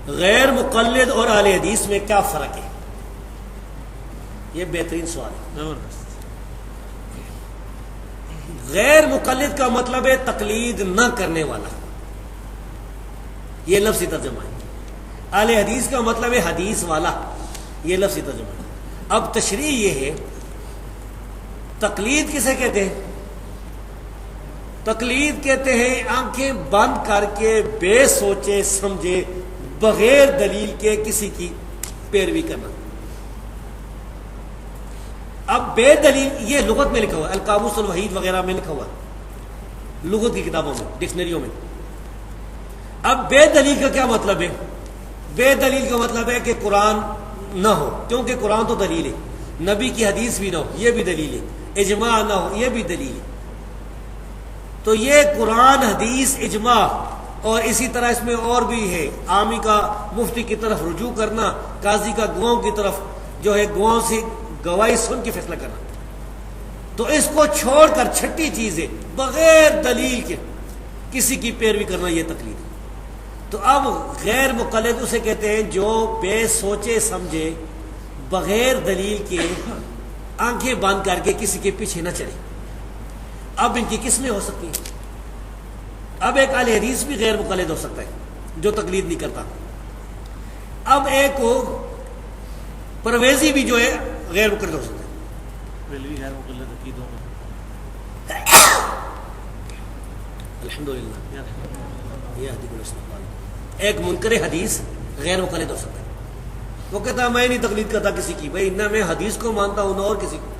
غیر مقلد اور اہل حدیث میں کیا فرق ہے؟ یہ بہترین سوال ہے۔ زبردست۔ غیر مقلد کا مطلب ہے تقلید نہ کرنے والا، یہ لفظی ترجمہ ہے۔ اہل حدیث کا مطلب ہے حدیث والا، یہ لفظی ترجمہ ہے۔ اب تشریح یہ ہے، تقلید کسے کہتے ہیں؟ تقلید کہتے ہیں آنکھیں بند کر کے بے سوچے سمجھے بغیر دلیل کے کسی کی پیروی کرنا۔ اب بے دلیل، یہ لغت میں لکھا ہوا ہے، القاموس الوحید وغیرہ میں لکھا ہوا ہے، لغت کی کتابوں میں، ڈکشنریوں میں۔ اب بے دلیل کا کیا مطلب ہے؟ بے دلیل کا مطلب ہے کہ قرآن نہ ہو، کیونکہ قرآن تو دلیل ہے، نبی کی حدیث بھی نہ ہو، یہ بھی دلیل ہے، اجماع نہ ہو، یہ بھی دلیل ہے۔ تو یہ قرآن، حدیث، اجماع، اور اسی طرح اس میں اور بھی ہے، عامی کا مفتی کی طرف رجوع کرنا، قاضی کا گواہوں کی طرف جو ہے گواہوں سے گواہی سن کے فیصلہ کرنا۔ تو اس کو چھوڑ کر چھٹی چیز ہے بغیر دلیل کے کسی کی پیروی کرنا، یہ تقلید ہے۔ تو اب غیر مقلد اسے کہتے ہیں جو بے سوچے سمجھے بغیر دلیل کے آنکھیں بند کر کے کسی کے پیچھے نہ چلے۔ اب ان کی قسمیں ہو سکتی ہیں۔ اب ایک اہل حدیث بھی غیر مقلد ہو سکتا ہے جو تقلید نہیں کرتا۔ اب ایک کو پرویزی بھی جو ہے غیر مقلد ہو سکتا ہے۔ بریلوی غیر مقلد عقیدوں میں الحمدللہ یہ حدیث الاستقبال۔ ایک منکر حدیث غیر مقلد ہو سکتا ہے، وہ کہتا ہے میں نہیں تقلید کرتا کسی کی، بھائی نہ میں حدیث کو مانتا ہوں نہ اور کسی کو۔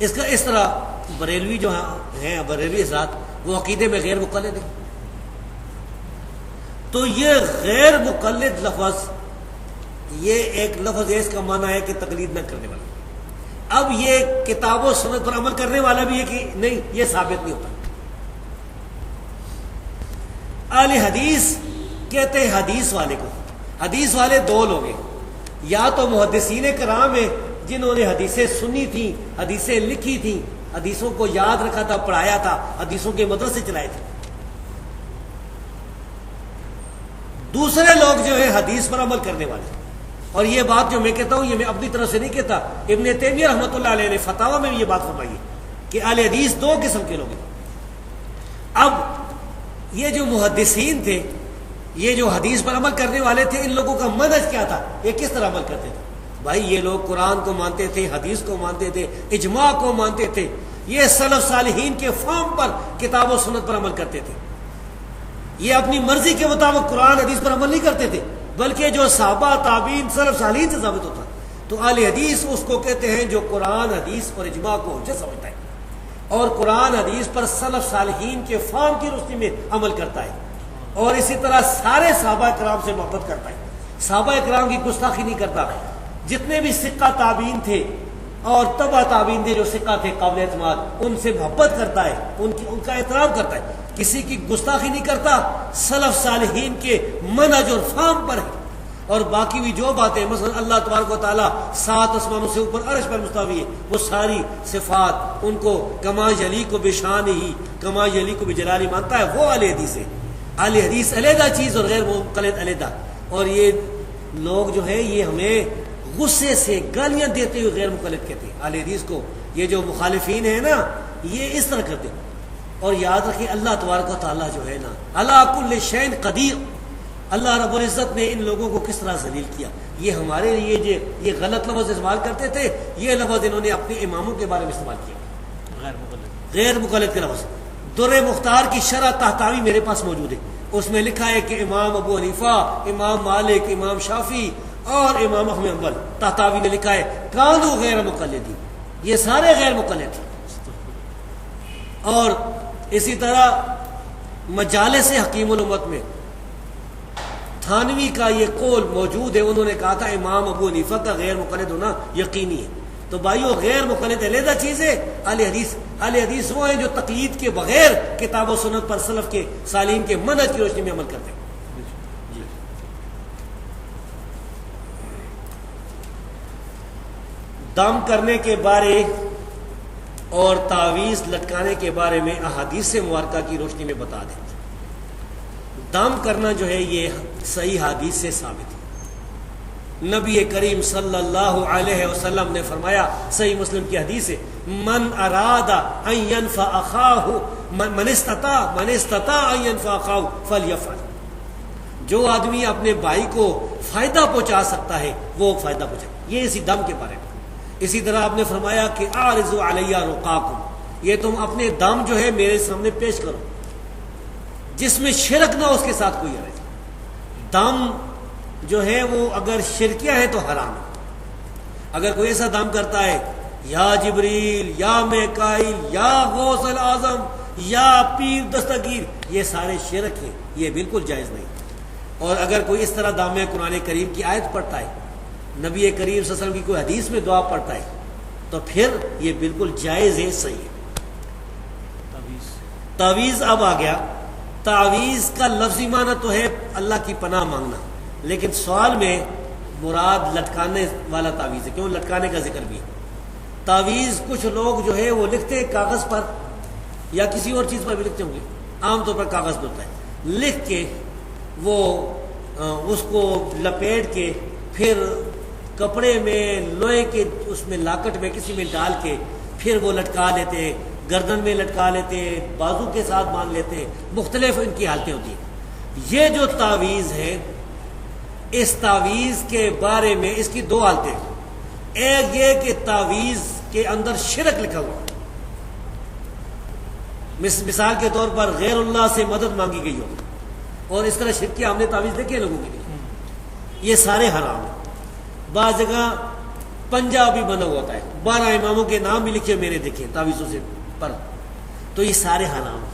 اس طرح بریلوی جو ہیں بریلوی حضرات، وہ عقیدے میں غیر مقلد ہیں۔ تو یہ غیر مقلد لفظ، یہ ایک لفظ ہے، اس کا معنی ہے کہ تقلید نہ کرنے والا۔ اب یہ کتاب و سنت پر عمل کرنے والا بھی ہے کہ نہیں، یہ ثابت نہیں ہوتا۔ اہل حدیث کہتے ہیں حدیث والے کو۔ حدیث والے دو لوگ ہیں، یا تو محدثین کرام ہیں جنہوں نے حدیثیں سنی تھیں، حدیثیں لکھی تھیں، حدیثوں کو یاد رکھا تھا، پڑھایا تھا، حدیثوں کے مدرسے چلائے تھے۔ دوسرے لوگ جو ہے حدیث پر عمل کرنے والے۔ اور یہ بات جو میں کہتا ہوں، یہ میں اپنی طرف سے نہیں کہتا، ابن تیمیہ رحمۃ اللہ علیہ نے فتاوی میں بھی یہ بات فرمائی ہے کہ اہل حدیث دو قسم کے لوگ ہیں۔ اب یہ جو محدثین تھے، یہ جو حدیث پر عمل کرنے والے تھے، ان لوگوں کا منہج کیا تھا، یہ کس طرح عمل کرتے تھے؟ بھائی یہ لوگ قرآن کو مانتے تھے، حدیث کو مانتے تھے، اجماع کو مانتے تھے، یہ سلف صالحین کے فہم پر کتاب و سنت پر عمل کرتے تھے۔ یہ اپنی مرضی کے مطابق قرآن حدیث پر عمل نہیں کرتے تھے، بلکہ جو صحابہ تابعین سلف صالحین سے ثابت ہوتا۔ تو اہل حدیث اس کو کہتے ہیں جو قرآن حدیث اور اجماع کو حجت سمجھتا ہے اور قرآن حدیث پر سلف صالحین کے فہم کی روشنی میں عمل کرتا ہے، اور اسی طرح سارے صحابہ کرام سے محبت کرتا ہے، صحابہ کرام کی گستاخی نہیں کرتا۔ جتنے بھی ثقہ تابعین تھے اور تبع تابعین تھے جو ثقہ تھے قابل اعتماد، ان سے محبت کرتا ہے، ان کا احترام کرتا ہے، کسی کی گستاخی نہیں کرتا، سلف صالحین کے منہج اور فہم پر ہے۔ اور باقی بھی جو باتیں، مثلا اللہ تبارک و تعالیٰ 7 آسمانوں سے اوپر عرش پر مستوی ہے، وہ ساری صفات ان کو کما یلیق بشان ہی کما یلیق بجلالی مانتا ہے، وہ اہل حدیث ہے۔ اہل حدیث علیحدہ چیز اور غیر مقلد علیحدہ۔ اور یہ لوگ جو ہے یہ ہمیں غصے سے گالیاں دیتے ہوئے غیر مقلد کہتے ہیں اہل حدیث کو۔ یہ جو مخالفین ہیں نا، یہ اس طرح کرتے ہیں۔ اور یاد رکھیں اللہ تبارک و تعالیٰ جو ہے نا، علی کل شیء قدیر، اللہ رب العزت نے ان لوگوں کو کس طرح ذلیل کیا۔ یہ ہمارے لیے جو یہ غلط لفظ استعمال کرتے تھے، یہ لفظ انہوں نے اپنے اماموں کے بارے میں استعمال کیا، غیر مقلد کا لفظ۔ در مختار کی شرح تحتاوی میرے پاس موجود ہے، اس میں لکھا ہے کہ امام ابو حنیفہ، امام مالک، امام شافعی اور امام احمد بن حنبل، تحتاوی نے لکھا ہے کانو غیر مقلدین، یہ سارے غیر مقلد ہیں۔ اور اسی طرح مجالس حکیم الامت میں تھانوی کا یہ قول موجود ہے، انہوں نے کہا تھا امام ابو حنیفہ کا غیر مقلد ہونا یقینی ہے۔ تو بھائیو غیر مقلد علیحدہ چیز ہے، اہل حدیث وہ ہیں جو تقلید کے بغیر کتاب و سنت پر سلف کے صالحین کے منہج کی روشنی میں عمل کرتے ہیں۔ دم کرنے کے بارے اور تعویذ لٹکانے کے بارے میں احادیث مبارکہ کی روشنی میں بتا دیں۔ دم کرنا جو ہے یہ صحیح حدیث سے ثابت ہے۔ نبی کریم صلی اللہ علیہ وسلم نے فرمایا، صحیح مسلم کی حدیث ہے، من اراد ان ينفع اخاہ من استطاع ان ينفع اخاہ فلیفعل، جو آدمی اپنے بھائی کو فائدہ پہنچا سکتا ہے وہ فائدہ پہنچائے۔ یہ اسی دم کے بارے میں۔ اسی طرح آپ نے فرمایا کہ اعرضوا علی رقاکم، یہ تم اپنے دم جو ہے میرے سامنے پیش کرو، جس میں شرک نہ ہو، اس کے ساتھ کوئی حرج۔ دم جو ہے وہ اگر شرکیہ ہے تو حرام ہے۔ اگر کوئی ایسا دم کرتا ہے یا جبریل یا میکائیل یا غوث الاعظم یا پیر دستگیر، یہ سارے شرک ہیں، یہ بالکل جائز نہیں۔ اور اگر کوئی اس طرح دم میں قرآن کریم کی آیت پڑھتا ہے، نبی کریم صلی اللہ علیہ وسلم کی کوئی حدیث میں دعا پڑھتا ہے، تو پھر یہ بالکل جائز ہے، صحیح ہے۔ تعویذ اب آ گیا۔ تعویذ کا لفظی معنی تو ہے اللہ کی پناہ مانگنا، لیکن سوال میں مراد لٹکانے والا تعویذ ہے، کیوں لٹکانے کا ذکر بھی ہے۔ تعویذ کچھ لوگ جو ہے وہ لکھتے ہیں کاغذ پر یا کسی اور چیز پر بھی لکھتے ہوں گے، عام طور پر کاغذ پہ ہوتا ہے، لکھ کے وہ اس کو لپیٹ کے پھر کپڑے میں لوہے کے اس میں لاکٹ میں کسی میں ڈال کے پھر وہ لٹکا لیتے ہیں، گردن میں لٹکا لیتے ہیں، بازو کے ساتھ باندھ لیتے ہیں، مختلف ان کی حالتیں ہوتی ہیں۔ یہ جو تعویذ ہے، اس تعویذ کے بارے میں اس کی دو حالتیں، ایک یہ کہ تعویذ کے اندر شرک لکھا ہوا، مثال کے طور پر غیر اللہ سے مدد مانگی گئی ہو، اور اس طرح شرکیہ ہم نے تعویذ دیکھے لوگوں کے لیے، یہ سارے حرام ہیں۔ بعض جگہ پنجہ بھی بنا ہوا ہوتا ہے، 12 اماموں کے نام بھی لکھے میں نے دیکھے تعویذوں سے پر، تو یہ سارے حرام ہیں۔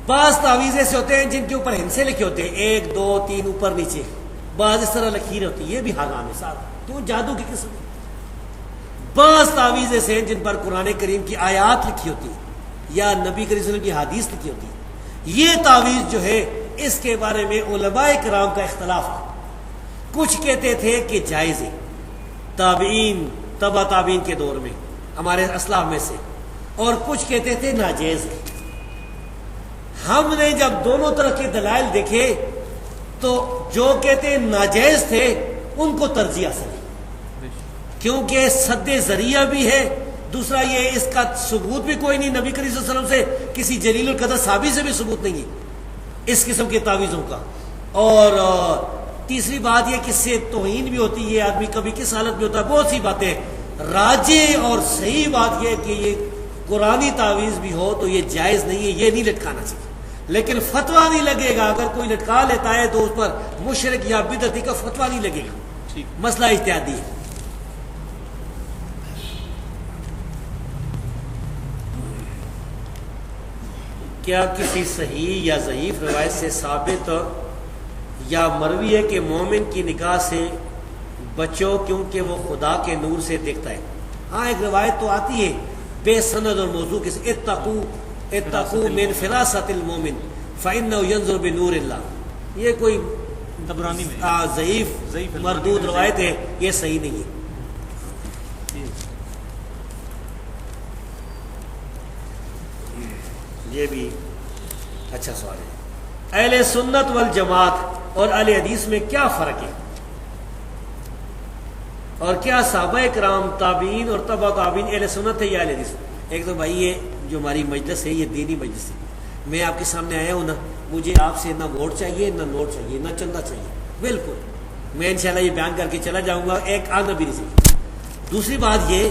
بعض تعویذ ایسے ہوتے ہیں جن کے اوپر ہندسے لکھے ہوتے ہیں، 1 2 3 اوپر نیچے، بعض اس طرح لکیریں ہوتی ہیں، یہ بھی حرام ہے ساتھ، کیوں؟ جادو کی قسم ہے۔ بعض تعویذ ایسے ہیں جن پر قرآن کریم کی آیات لکھی ہوتی ہے یا نبی کریم صلی اللہ علیہ وسلم کی حدیث لکھی ہوتی ہے۔ یہ تعویذ جو ہے اس کے بارے میں علماء کرام کا اختلاف ہے، کچھ کہتے تھے کہ جائز ہے، تابعین تبع تابعین کے دور میں ہمارے اسلاف میں سے، اور کچھ کہتے تھے ناجائز ہے۔ ہم نے جب دونوں طرح کے دلائل دیکھے تو جو کہتے ہیں ناجائز تھے ان کو ترجیح حاصل ہے، کیونکہ سد ذریعہ بھی ہے، دوسرا یہ اس کا ثبوت بھی کوئی نہیں، نبی کریم صلی اللہ علیہ وسلم سے کسی جلیل القدر صحابی سے بھی ثبوت نہیں ہے اس قسم کے تعویذوں کا، اور تیسری بات یہ کہ اس سے توہین بھی ہوتی ہے، آدمی کبھی کس حالت میں ہوتا ہے، بہت سی باتیں۔ راجع اور صحیح بات یہ ہے کہ یہ قرآنی تعویذ بھی ہو تو یہ جائز نہیں ہے، یہ نہیں لٹکانا چاہیے، لیکن فتویٰ نہیں لگے گا۔ اگر کوئی لٹکا لیتا ہے تو اس پر مشرک یا بدعتی کا فتویٰ نہیں لگے گا، مسئلہ اجتہادی ہے۔ کیا کسی صحیح یا ضعیف روایت سے ثابت یا مروی ہے کہ مومن کی نگاہ سے بچو کیونکہ وہ خدا کے نور سے دیکھتا ہے؟ ہاں، ایک روایت تو آتی ہے بے سند اور موضوع کے، اتقوا من فراست المومن فإنه ينظر بنور اللہ، یہ کوئی طبرانی میں ضعیف مردود روایت ہے، یہ صحیح نہیں ہے۔ یہ بھی اچھا سوال ہے۔ اہل سنت والجماعت اور اہل حدیث میں کیا فرق ہے، اور کیا صحابہ کرام تابعین اور تبع تابعین اہل سنت ہے یا اہل حدیث؟ ایک تو بھائی یہ جو ہماری مجلس ہے یہ دینی مجلس ہے، میں آپ کے سامنے آیا ہوں نا، مجھے آپ سے نہ ووٹ چاہیے نہ نوٹ چاہیے نہ چندہ چاہیے، بالکل میں انشاءاللہ یہ بیان کر کے چلا جاؤں گا، ایک آنا بھی نہیں چاہیے۔ دوسری بات یہ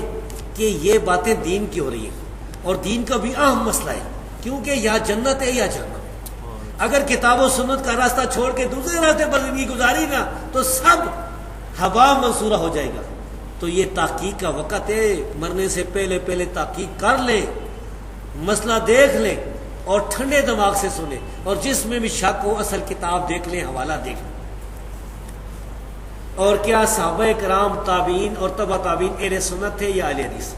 کہ یہ باتیں دین کی ہو رہی ہیں، اور دین کا بھی اہم مسئلہ ہے، کیونکہ یا جنت ہے یا جہنم۔ اگر کتاب و سنت کا راستہ چھوڑ کے دوسرے راستے پر زندگی گزاری نا تو سب ہوا منصورہ ہو جائے گا۔ تو یہ تحقیق کا وقت ہے، مرنے سے پہلے تحقیق کر لیں، مسئلہ دیکھ لیں اور ٹھنڈے دماغ سے سنیں، اور جس میں بھی شک ہو اصل کتاب دیکھ لیں، حوالہ دیکھ لیں۔ اور کیا صحابہ کرام تابعین اور تبع تابعین اہل سنت تھے یا اہل حدیث؟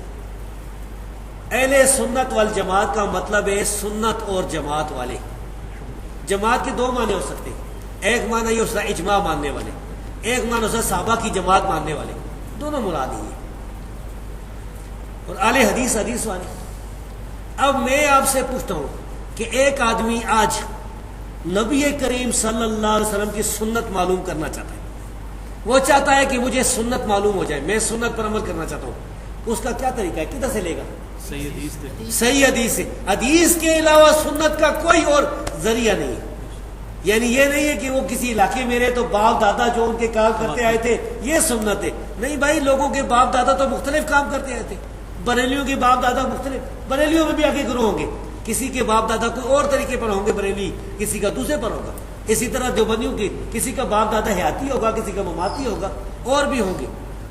اہل سنت والجماعت کا مطلب ہے سنت اور جماعت والے۔ جماعت کے دو معنی ہو سکتے ہیں، ایک معنی یہ ہوتا ہے اجماع ماننے والے، ایک معنی ہوتا ہے صحابہ کی جماعت ماننے والے، دونوں مراد ہی ہیں۔ اور اہل حدیث حدیث والے۔ اب میں آپ سے پوچھتا ہوں کہ کہ ایک آدمی آج نبی کریم صلی اللہ علیہ وسلم کی سنت معلوم کرنا چاہتا ہے، وہ چاہتا ہے کہ مجھے سنت معلوم ہو جائے، میں سنت پر عمل کرنا چاہتا ہوں، اس کا کیا طریقہ ہے، کدھر سے لے گا؟ صحیح حدیث سے۔ حدیث کے علاوہ سنت کا کوئی اور ذریعہ نہیں ہے۔ یعنی یہ نہیں ہے کہ وہ کسی علاقے میں رہے تو باپ دادا جو ان کے کام کرتے آئے تھے یہ سنت ہے، نہیں بھائی، لوگوں کے باپ دادا تو مختلف کام کرتے آئے تھے، بریلیوں کے باپ دادا مختلف، بریلیوں میں بھی آگے گروہ ہوں گے، کسی کے باپ دادا کوئی اور طریقے پر ہوں گے بریلی، کسی کا دوسرے پر ہوگا، اسی طرح دیوبندیوں کی کسی کا باپ دادا حیاتی ہوگا، کسی کا مماتی ہوگا، اور بھی ہوں گے۔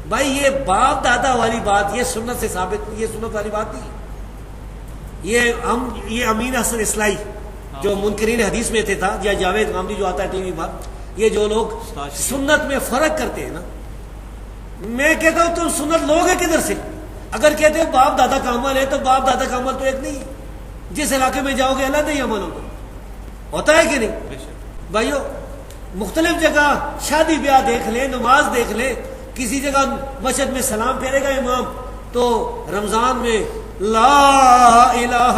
بھائی یہ باپ دادا والی بات یہ سنت سے ثابت، یہ سنت والی بات نہیں ہے۔ یہ امین حسن اصلاحی جو منکرین حدیث میں تھے تھا، یا جاوید غامدی جو آتا ہے ٹی وی پر، یہ جو لوگ سنت میں فرق کرتے ہیں نا، میں کہتا ہوں تم سنت لوگ ہیں کدھر سے؟ اگر کہتے ہو باپ دادا کا عمل ہے تو باپ دادا کا عمل تو ایک نہیں ہے، جس علاقے میں جاؤ گے الگ ہی عمل ہوتا ہے کہ نہیں؟ بھائیو مختلف جگہ شادی بیاہ دیکھ لیں، نماز دیکھ لیں، کسی جگہ مسجد میں سلام پھیرے گا امام تو رمضان میں لا الہ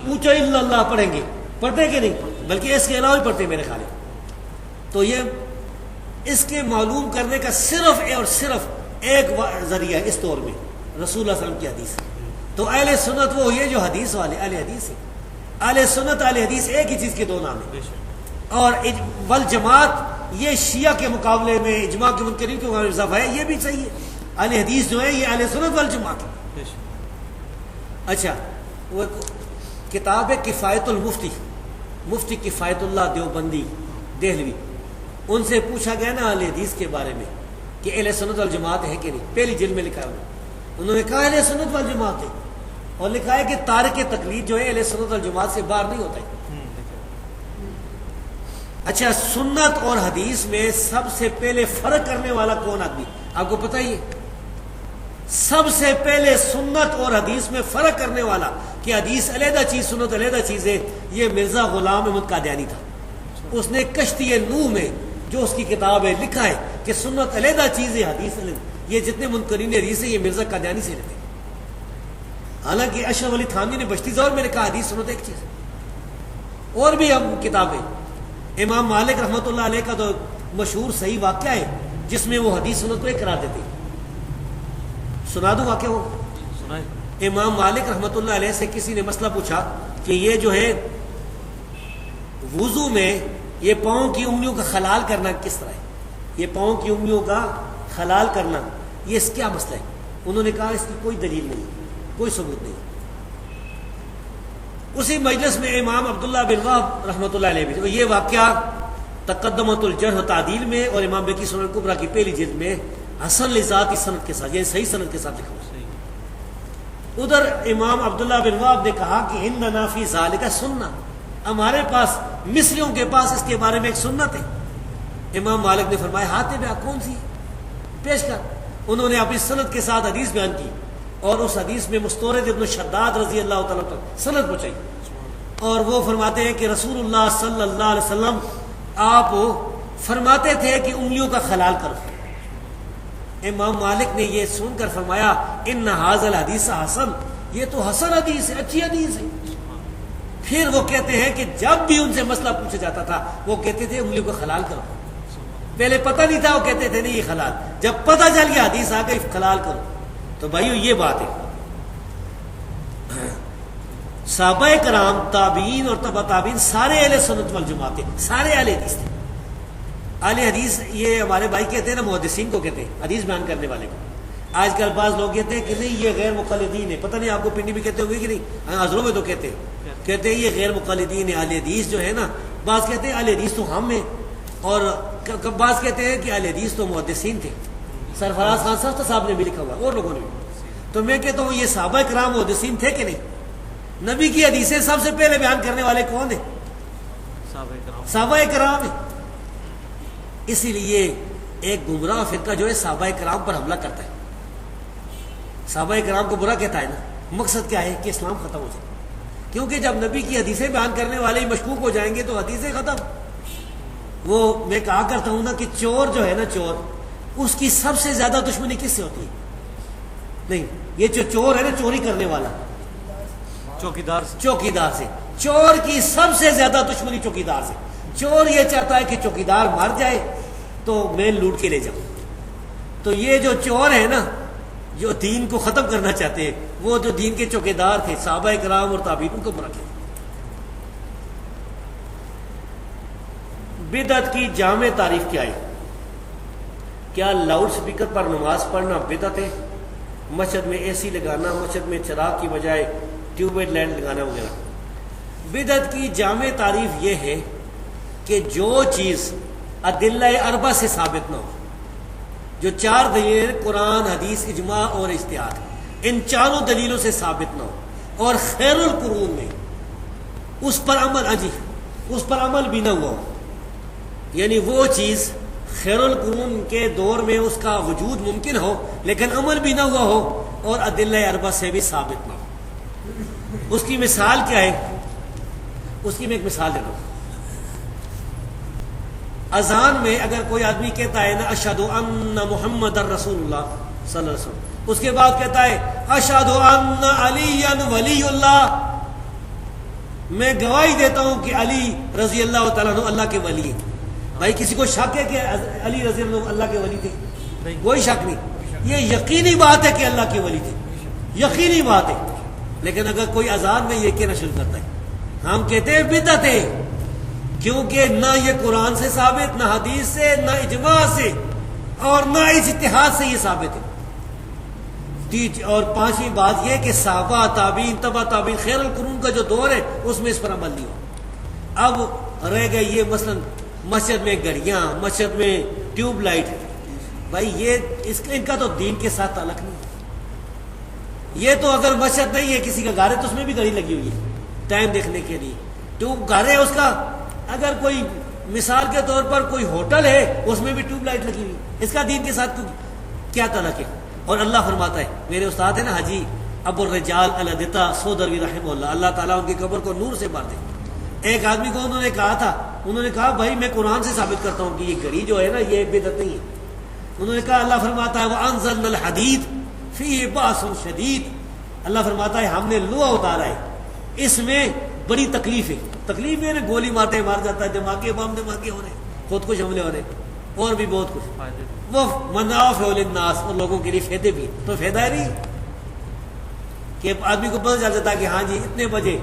اونچا الا اللہ پڑھیں گے، پڑھتے کہ نہیں؟ بلکہ اس کے علاوہ بھی پڑھتے میرے خیال ہے۔ تو یہ اس کے معلوم کرنے کا صرف اور صرف ایک ذریعہ ہے اس دور میں، رسول اللہ صلی اللہ علیہ وسلم کی حدیث۔ تو اہل سنت وہ یہ جو حدیث والے اہل حدیث ہے، اہل سنت اہل حدیث ایک ہی چیز کے دو نام ہیں، اور والجماعت یہ شیعہ کے مقابلے میں اجماع کے منکرین کے مقابلے میں اضافہ ہے، یہ بھی صحیح ہے۔ اہل حدیث جو ہے یہ اہل سنت والجماعت ہے۔ اچھا، وہ کتاب ہے کفایت المفتی، مفتی کفایت اللہ دیوبندی دہلوی، ان سے پوچھا گیا نا اہل حدیث کے بارے میں کہ اہل سنت والجماعت ہے کہ نہیں، پہلی جلد میں لکھا ہے انہوں نے کہا اہل سنت والجماعت ہے، اور لکھا ہے کہ تارک تقلید جو ہے اہل سنت والجماعت سے باہر نہیں ہوتا ہے۔ اچھا، سنت اور حدیث میں سب سے پہلے فرق کرنے والا کون آدمی آپ کو پتہ ہی ہے؟ سب سے پہلے سنت اور حدیث میں فرق کرنے والا کہ حدیث علیحدہ چیز سنت علیحدہ چیز ہے، یہ مرزا غلام احمد قادیانی تھا۔ اس نے کشتی نوح میں جو اس کی کتاب ہے لکھا ہے کہ سنت علیحدہ چیز ہے، حدیث علیحدہ۔ یہ جتنے منکرین حدیث ہیں یہ مرزا قادیانی سے لیتے ہیں، حالانکہ اشرف علی تھانوی نے بشتی دور میں لکھا حدیث سنت ایک چیز ہے۔ اور بھی ہم کتابیں، امام مالک رحمۃ اللہ علیہ کا تو مشہور صحیح واقعہ ہے جس میں وہ حدیث سنت کو ایک قرار دیتے ہیں۔ سنا دوں واقعہ وہ؟ امام مالک رحمۃ اللہ علیہ سے کسی نے مسئلہ پوچھا کہ یہ جو ہے وضو میں یہ پاؤں کی انگلیوں کا خلال کرنا کس طرح ہے، یہ پاؤں کی انگلیوں کا خلال کرنا یہ اس کیا مسئلہ ہے؟ انہوں نے کہا اس کی کوئی دلیل نہیں، کوئی ثبوت نہیں۔ اسی مجلس میں امام عبداللہ بن وہب رحمۃ اللہ علیہ بھی، یہ واقعہ تقدمۃ الجرح و تعدیل میں اور امام بیہقی سنن کبریٰ کی پہلی جلد میں حسن لذاتی سند کے ساتھ، یہ صحیح سند کے ساتھ لکھا ہوا ہے۔ ادھر امام عبداللہ بن وہب نے کہا کہ عندنا فی ذالک سنہ، ہمارے پاس مصریوں کے پاس اس کے بارے میں ایک سنت ہے۔ امام مالک نے فرمایا ہاتھ میں کون سی پیش کر؟ انہوں نے اپنی سند کے ساتھ حدیث بیان کی اور اس حدیث میں مستورد ابن شداد رضی اللہ تعالیٰ تک سند پہنچائی، اور وہ فرماتے ہیں کہ رسول اللہ صلی اللہ علیہ وسلم آپ فرماتے تھے کہ انگلیوں کا خلال کرو۔ امام مالک نے یہ سن کر فرمایا ان ھذا الحدیث حسن، یہ تو حسن حدیث ہے، اچھی حدیث ہے۔ پھر وہ کہتے ہیں کہ جب بھی ان سے مسئلہ پوچھا جاتا تھا وہ کہتے تھے انگلیوں کو خلال کرو، پہلے پتہ نہیں تھا، وہ کہتے تھے نہیں یہ خلال، جب پتہ چل گیا حدیث آ گئی خلال کرو۔ تو بھائیو یہ بات ہے، صحابہ کرام، تابعین اور تبع تابعین سارے اہل سنت والجماعت ہیں، سارے اہل حدیث تھے۔ اہل حدیث یہ ہمارے بھائی کہتے ہیں نا، محدثین کو کہتے ہیں، حدیث بیان کرنے والے کو۔ آج کل بعض لوگ کہتے ہیں کہ نہیں یہ غیر مقلدین ہے، پتہ نہیں آپ کو پنڈی میں کہتے ہوں گے کہ نہیں، حضروں میں تو کہتے ہیں یہ غیر مقلدین ہے۔ اہل حدیث جو ہے نا، بعض کہتے ہیں اہل حدیث تو ہم ہیں، اور بعض کہتے ہیں کہ اہل حدیث تو محدثین تھے، سرفراز خان صاحب نے بھی لکھا ہوا اور لوگوں نے بھی۔ تو میں کہتا ہوں یہ صحابہ کرام محدثین تھے کہ نہیں؟ نبی کی حدیثیں سب سے پہلے بیان کرنے والے کون ہیں؟ صحابہ کرام ہیں۔ اسی لیے ایک گمراہ فرقہ جو ہے صحابہ کرام پر حملہ کرتا ہے، صحابہ کرام کو برا کہتا ہے نا، مقصد کیا ہے کہ اسلام ختم ہو جائے، کیونکہ جب نبی کی حدیثیں بیان کرنے والے ہی مشکوک ہو جائیں گے تو حدیثیں ختم۔ وہ میں کہا کرتا ہوں نا کہ چور جو ہے نا، چور، اس کی سب سے زیادہ دشمنی کس سے ہوتی ہے؟ نہیں، یہ جو چور ہے نا، چوری کرنے والا، چوکیدار سے۔ چور کی سب سے زیادہ دشمنی چوکیدار سے. چور یہ چاہتا ہے کہ چوکیدار مر جائے تو میں لوٹ کے لے جاؤں. تو یہ جو چور ہے نا جو دین کو ختم کرنا چاہتے ہیں، وہ جو دین کے چوکیدار تھے صحابہ کرام اور تابعین کو برا کیا. بدعت کی جامع تعریف کیا ہے؟ کیا لاؤڈ سپیکر پر نماز پڑھنا بدعت ہے؟ مسجد میں اے سی لگانا، مسجد میں چراغ کی بجائے ٹیوب لائٹ لگانا وغیرہ. بدعت کی جامع تعریف یہ ہے کہ جو چیز ادلہ اربع سے ثابت نہ ہو، جو 4 دلیل قرآن، حدیث، اجماع اور اجتہاد، ان چاروں دلیلوں سے ثابت نہ ہو، اور خیر القرون میں اس پر عمل بھی نہ ہوا ہو، یعنی وہ چیز خیر القرون کے دور میں اس کا وجود ممکن ہو لیکن عمل بھی نہ ہوا ہو اور ادلہ اربع سے بھی ثابت نہ ہو. اس کی مثال کیا ہے؟ اس کی میں ایک مثال دیتا ہوں. اذان میں اگر کوئی آدمی کہتا ہے نا اشہد ان محمد رسول اللہ صلی اللہ علیہ وسلم، اس کے بعد کہتا ہے اشہد ان علی ولی اللہ، میں گواہی دیتا ہوں کہ علی رضی اللہ تعالیٰ عنہ اللہ کے ولی ہیں. بھائی کسی کو شک ہے کہ علی رضی اللہ اللہ کے ولی تھے؟ کوئی شک نہیں، یہ یقینی بات ہے کہ اللہ کے ولی تھے، یقینی بات ہے. لیکن اگر کوئی اذان میں یہ کہنا شروع کرتا ہے، ہم کہتے ہیں بدعت ہے، کیونکہ نہ یہ قرآن سے ثابت، نہ حدیث سے، نہ اجماع سے، اور نہ اجتہاد سے یہ ثابت ہے. اور 5ویں بات یہ کہ صحابہ، تابعین، تبع تابعین، خیر القرون کا جو دور ہے اس میں اس پر عمل نہیں ہوا. اب رہ گئے یہ مثلا مسجد میں گھڑیاں، مسجد میں ٹیوب لائٹ. بھائی یہ ان کا تو دین کے ساتھ تعلق نہیں. یہ تو اگر مسجد نہیں ہے کسی کا گھر ہے تو اس میں بھی گھڑی لگی ہوئی ہے ٹائم دیکھنے کے لیے. ٹیوب گھر ہے اس کا، اگر کوئی مثال کے طور پر کوئی ہوٹل ہے اس میں بھی ٹیوب لائٹ لگی ہوئی، اس کا دین کے ساتھ کیا تعلق ہے؟ اور اللہ فرماتا ہے، میرے استاد ہے نا حاجی ابو الرجال الدتا سودروی رحمہ اللہ، اللہ تعالیٰ ان کی قبر کو نور سے بھر دے. ایک آدمی کو انہوں نے کہا بھائی میں قرآن سے ثابت کرتا ہوں کہ یہ گھڑی جو ہے نا یہ بدعت نہیں ہے. انہوں نے کہا اللہ فرماتا ہے وَأَنزَلْنَا الْحَدِيدَ فِيهِ بَأْسٌ شَدِيدٌ، اللہ فرماتا ہے ہم نے لوہا اتارا ہے، اس میں بڑی تکلیف ہے. تکلیف ہے نا، گولی مارتے مار جاتا ہے، دماغے بم دماغے ہو رہے ہیں، خود کچھ حملے ہو رہے ہیں، اور بھی بہت کچھ. وہ منافع للناس، اور لوگوں کے لیے فائدے بھی. تو فائدہ ہے نہیں کہ آدمی کو پتہ چل جاتا ہے کہ ہاں جی اتنے بجے.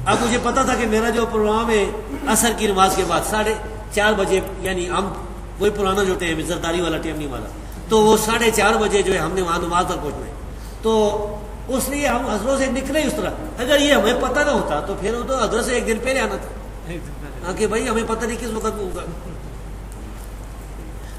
اب مجھے پتا تھا کہ میرا جو پروگرام ہے عصر کی نماز کے بعد 4:30 بجے، یعنی ہم وہی پرانا جو ٹائم ہے زرداری والا ٹائم نہیں والا، تو وہ 4:30 بجے جو ہے ہم نے وہاں نماز پر پہنچنا ہے. تو اس لیے ہم حضروں سے نکلے اس طرح. اگر یہ ہمیں پتہ نہ ہوتا تو پھر وہ تو حضرت سے ایک دن پہلے آنا تھا کہ بھائی ہمیں پتہ نہیں کس وقت میں ہوگا.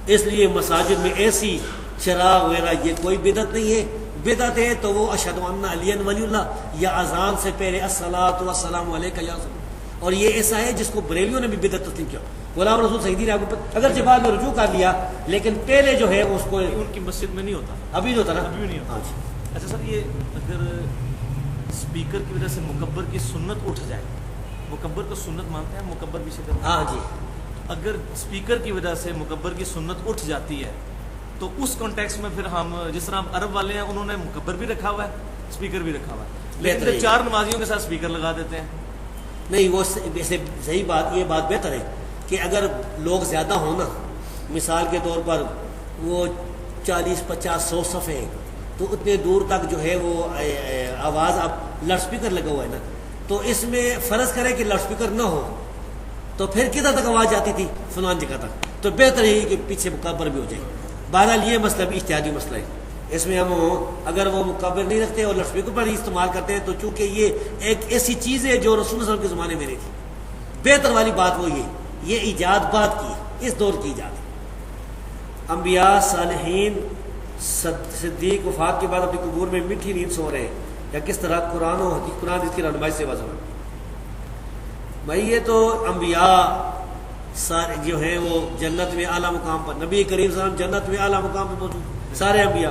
اس لیے مساجد میں ایسی چراغ وغیرہ یہ کوئی بدعت نہیں ہے. بدعت ہے تو وہ اشہد ان علی ولی اللہ یا اذان سے پہلے الصلاۃ والسلام علیک یا رسول. اور یہ ایسا ہے جس کو بریلیوں نے بھی بدعت تسلیم کیا. غلام رسول سعیدی نے اگر بعد میں رجوع کر لیا لیکن پہلے جو ہے اس کو ان کی مسجد میں نہیں ہوتا، ابھی جو ہوتا نا ابھی بھی نہیں ہوتا. ہاں جی. اچھا سر، یہ اگر اسپیکر کی وجہ سے مکبر کی سنت اٹھ جائے، مکبر کو سنت مانتے ہیں مکبر بھی شکر، ہاں جی، اگر اسپیکر کی وجہ سے مکبر کی سنت اٹھ جاتی ہے تو اس کانٹیکس میں پھر ہم جس طرح عرب والے ہیں انہوں نے مکبر بھی رکھا ہوا ہے، اسپیکر بھی رکھا ہوا ہے، لیکن 4 نمازیوں کے ساتھ اسپیکر لگا دیتے ہیں. نہیں وہ صحیح بات، یہ بات بہتر ہے کہ اگر لوگ زیادہ ہوں نا، مثال کے طور پر وہ 40 50 100 صفحے ہیں تو اتنے دور تک جو ہے وہ آواز، اب لاؤڈ اسپیکر لگا ہوا ہے نا، تو اس میں فرض کرے کہ لاؤڈ اسپیکر نہ ہو تو پھر کدھر تک آواز جاتی تھی؟ فلان جگہ تک. تو بہتر ہے کہ پیچھے مکبر بھی ہو جائے. بہرحال یہ مسئلہ بھی اجتہادی مسئلہ ہے. اس میں ہم اگر وہ مکبر نہیں رکھتے اور لاؤڈ اسپیکر پر ہی استعمال کرتے ہیں تو چونکہ یہ ایک ایسی چیز ہے جو رسول صلی اللہ علیہ وسلم کے زمانے میں نہیں تھی. بہتر والی بات وہ یہ ایجاد بات کی ہے، اس دور کی ایجاد ہے. انبیاء، صالحین، صدیق وفات کے بعد اپنی قبور میں میٹھی نیند سو رہے ہیں یا کس طرح قرآن اس کی رہنمائی سے واضح. بھائی یہ تو انبیاء سارے جو ہیں وہ جنت میں اعلیٰ مقام پر، نبی کریم صلی اللہ علیہ وسلم جنت میں اعلیٰ مقام پر موجود، سارے انبیاء،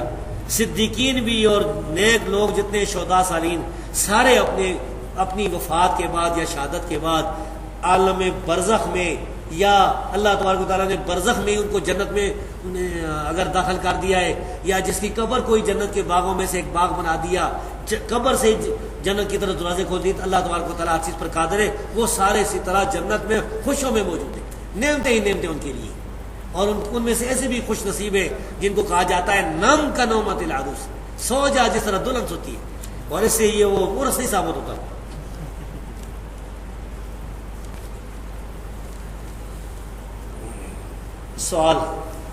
صدیقین بھی اور نیک لوگ جتنے شہداء صالحین سارے اپنی وفات کے بعد یا شہادت کے بعد عالم برزخ میں یا اللہ تبارک و تعالیٰ نے برزخ میں ان کو جنت میں انہیں اگر داخل کر دیا ہے، یا جس کی قبر کوئی جنت کے باغوں میں سے ایک باغ بنا دیا، قبر سے جنت کی طرف دروازے کھول دیے، تو اللہ تبارک و تعالیٰ ہر چیز پر قادر ہے، وہ سارے اسی طرح جنت میں خوشوں میں موجود ہیں، نعمتیں ہی نعمتیں ان کے لیے. اور ان میں سے ایسے بھی خوش نصیب ہیں جن کو کہا جاتا ہے نم کا نومت العروس، سو جا جس طرح دلہن سوتی ہے، اور اس سے یہ وہ عرس نہیں ثابت ہوتا. سوال،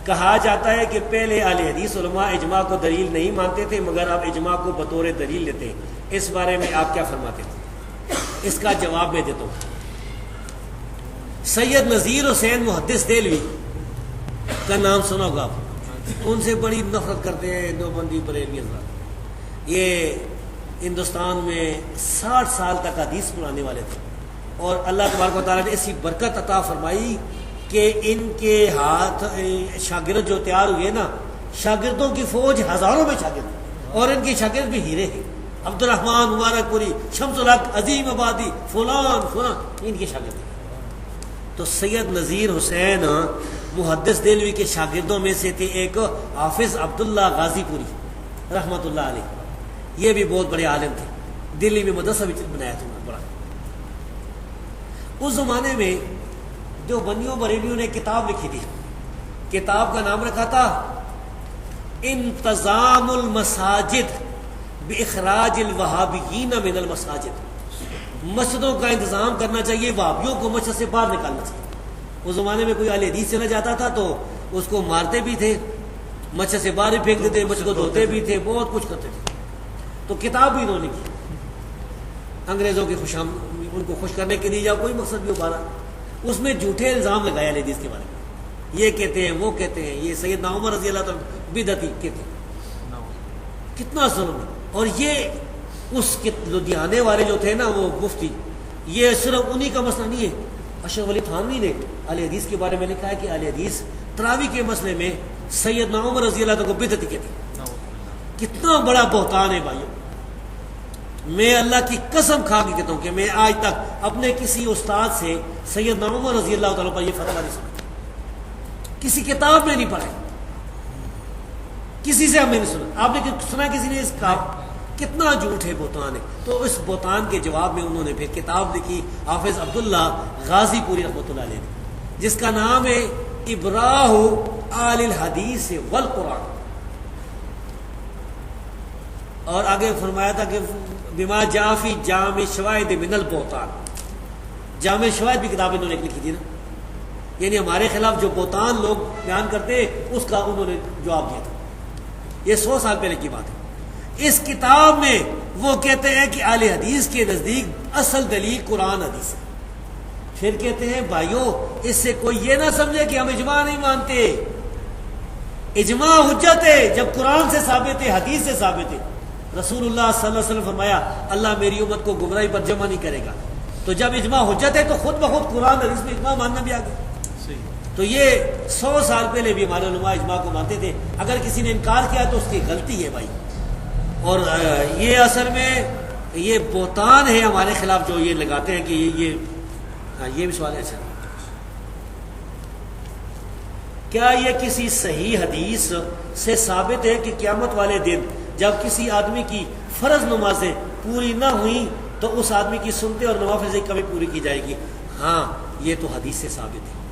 کہا جاتا ہے کہ پہلے اہل حدیث علماء اجماع کو دلیل نہیں مانتے تھے مگر اب اجماع کو بطور دلیل لیتے ہیں، اس بارے میں آپ کیا فرماتے ہیں؟ اس کا جواب میں دیتا ہوں. سید نذیر حسین محدث دہلوی کا نام سنا ہوگا آپ، ان سے بڑی نفرت کرتے ہیں دیوبندی بریلوی حضرات. یہ ہندوستان میں 60 سال تک حدیث پڑھانے والے تھے، اور اللہ تبارک و تعالیٰ نے ایسی برکت عطا فرمائی کہ ان کے ہاتھ شاگرد جو تیار ہوئے نا، شاگردوں کی فوج ہزاروں میں شاگرد، اور ان کے شاگرد بھی ہیرے ہیں. عبد الرحمن مبارک پوری، شمس الحق، عظیم آبادی، فلان ان کے شاگرد ہیں. تو سید نذیر حسین محدث دہلوی کے شاگردوں میں سے تھے ایک حافظ عبداللہ غازی پوری رحمۃ اللہ علیہ. یہ بھی بہت بڑے عالم تھے، دلی میں مدرسہ بھی بنایا تھا بڑا. اس زمانے میں جو بنیوں بریلیوں نے کتاب لکھی تھی، کتاب کا نام رکھا تھا انتظام المساجد باخراج الوہابیین من المساجد. مسجدوں کا انتظام کرنا چاہیے، وہابیوں کو مسجد سے باہر نکالنا چاہیے. اس زمانے میں کوئی اہل حدیث چلا جاتا تھا تو اس کو مارتے بھی تھے، مسجد سے باہر پھینک دیتے، مسجد کو دھوتے بھی تھے، بہت کچھ کرتے تھے. تو کتاب بھی انہوں نے کی، انگریزوں کی ان کو خوش کرنے کے لیے یا کوئی مقصد بھی ابھارا. اس میں جھوٹے الزام لگایا اہل حدیث کے بارے میں، یہ کہتے ہیں وہ کہتے ہیں، یہ سیدنا عمر رضی اللہ تعالیٰ بدعتی کہتے ہیں. کتنا ظلم ہے. اور یہ اس کے لدھیانے والے جو تھے نا وہ مفتی، یہ صرف انہی کا مسئلہ نہیں ہے. اشرف علی تھانوی نے اہل حدیث کے بارے میں لکھا ہے کہ اہل حدیث تراویح کے مسئلے میں سیدنا عمر رضی اللہ تعالیٰ کو بدعتی کہتے ہیں. کتنا بڑا بہتان ہے بھائیوں. میں اللہ کی قسم کھا کے کہتا ہوں کہ میں آج تک اپنے کسی استاد سے سیدنا عمر رضی اللہ تعالیٰ پر یہ فتویٰ نہیں سنا، کسی کتاب میں نہیں پڑھا، کسی سے ہم نے نہیں سنا. آپ نے سنا کسی نے اس کا؟ کتنا جھوٹ ہے، بہتان ہے. تو اس بہتان کے جواب میں انہوں نے پھر کتاب لکھی حافظ عبداللہ غازی پوری رحمۃ اللہ علیہ نے، جس کا نام ہے ابراہ آل الحدیث والقرآن. اور آگے فرمایا تھا کہ بما جاء فی جامع شواہد من البہتان. جامع شواہد بھی کتاب انہوں نے لکھی تھی نا، یعنی ہمارے خلاف جو بہتان لوگ بیان کرتے اس کا انہوں نے جواب دیا تھا. یہ 100 سال پہلے کی بات ہے. اس کتاب میں وہ کہتے ہیں کہ اہل حدیث کے نزدیک اصل دلیل قرآن حدیث ہے. پھر کہتے ہیں بھائیوں اس سے کوئی یہ نہ سمجھے کہ ہم اجماع نہیں مانتے. اجماع حجت ہے جب قرآن سے ثابت ہے، حدیث سے ثابت ہے. رسول اللہ صلی اللہ علیہ وسلم فرمایا اللہ میری امت کو گمراہی پر جمع نہیں کرے گا. تو جب اجماع حجت ہے تو خود بخود قرآن حدیث میں اجماع ماننا بھی آ گیا. تو یہ 100 سال پہلے بھی ہمارے علماء اجماع کو مانتے تھے. اگر کسی نے انکار کیا تو اس کی غلطی ہے بھائی. اور یہ اصل میں یہ بہتان ہے ہمارے خلاف جو یہ لگاتے ہیں کہ یہ بھی سوال ہے. اچھا، کیا یہ کسی صحیح حدیث سے ثابت ہے کہ قیامت والے دن جب کسی آدمی کی فرض نمازیں پوری نہ ہوئیں تو اس آدمی کی سنتے اور نوافل سے کمی پوری کی جائے گی؟ ہاں، یہ تو حدیث سے ثابت ہے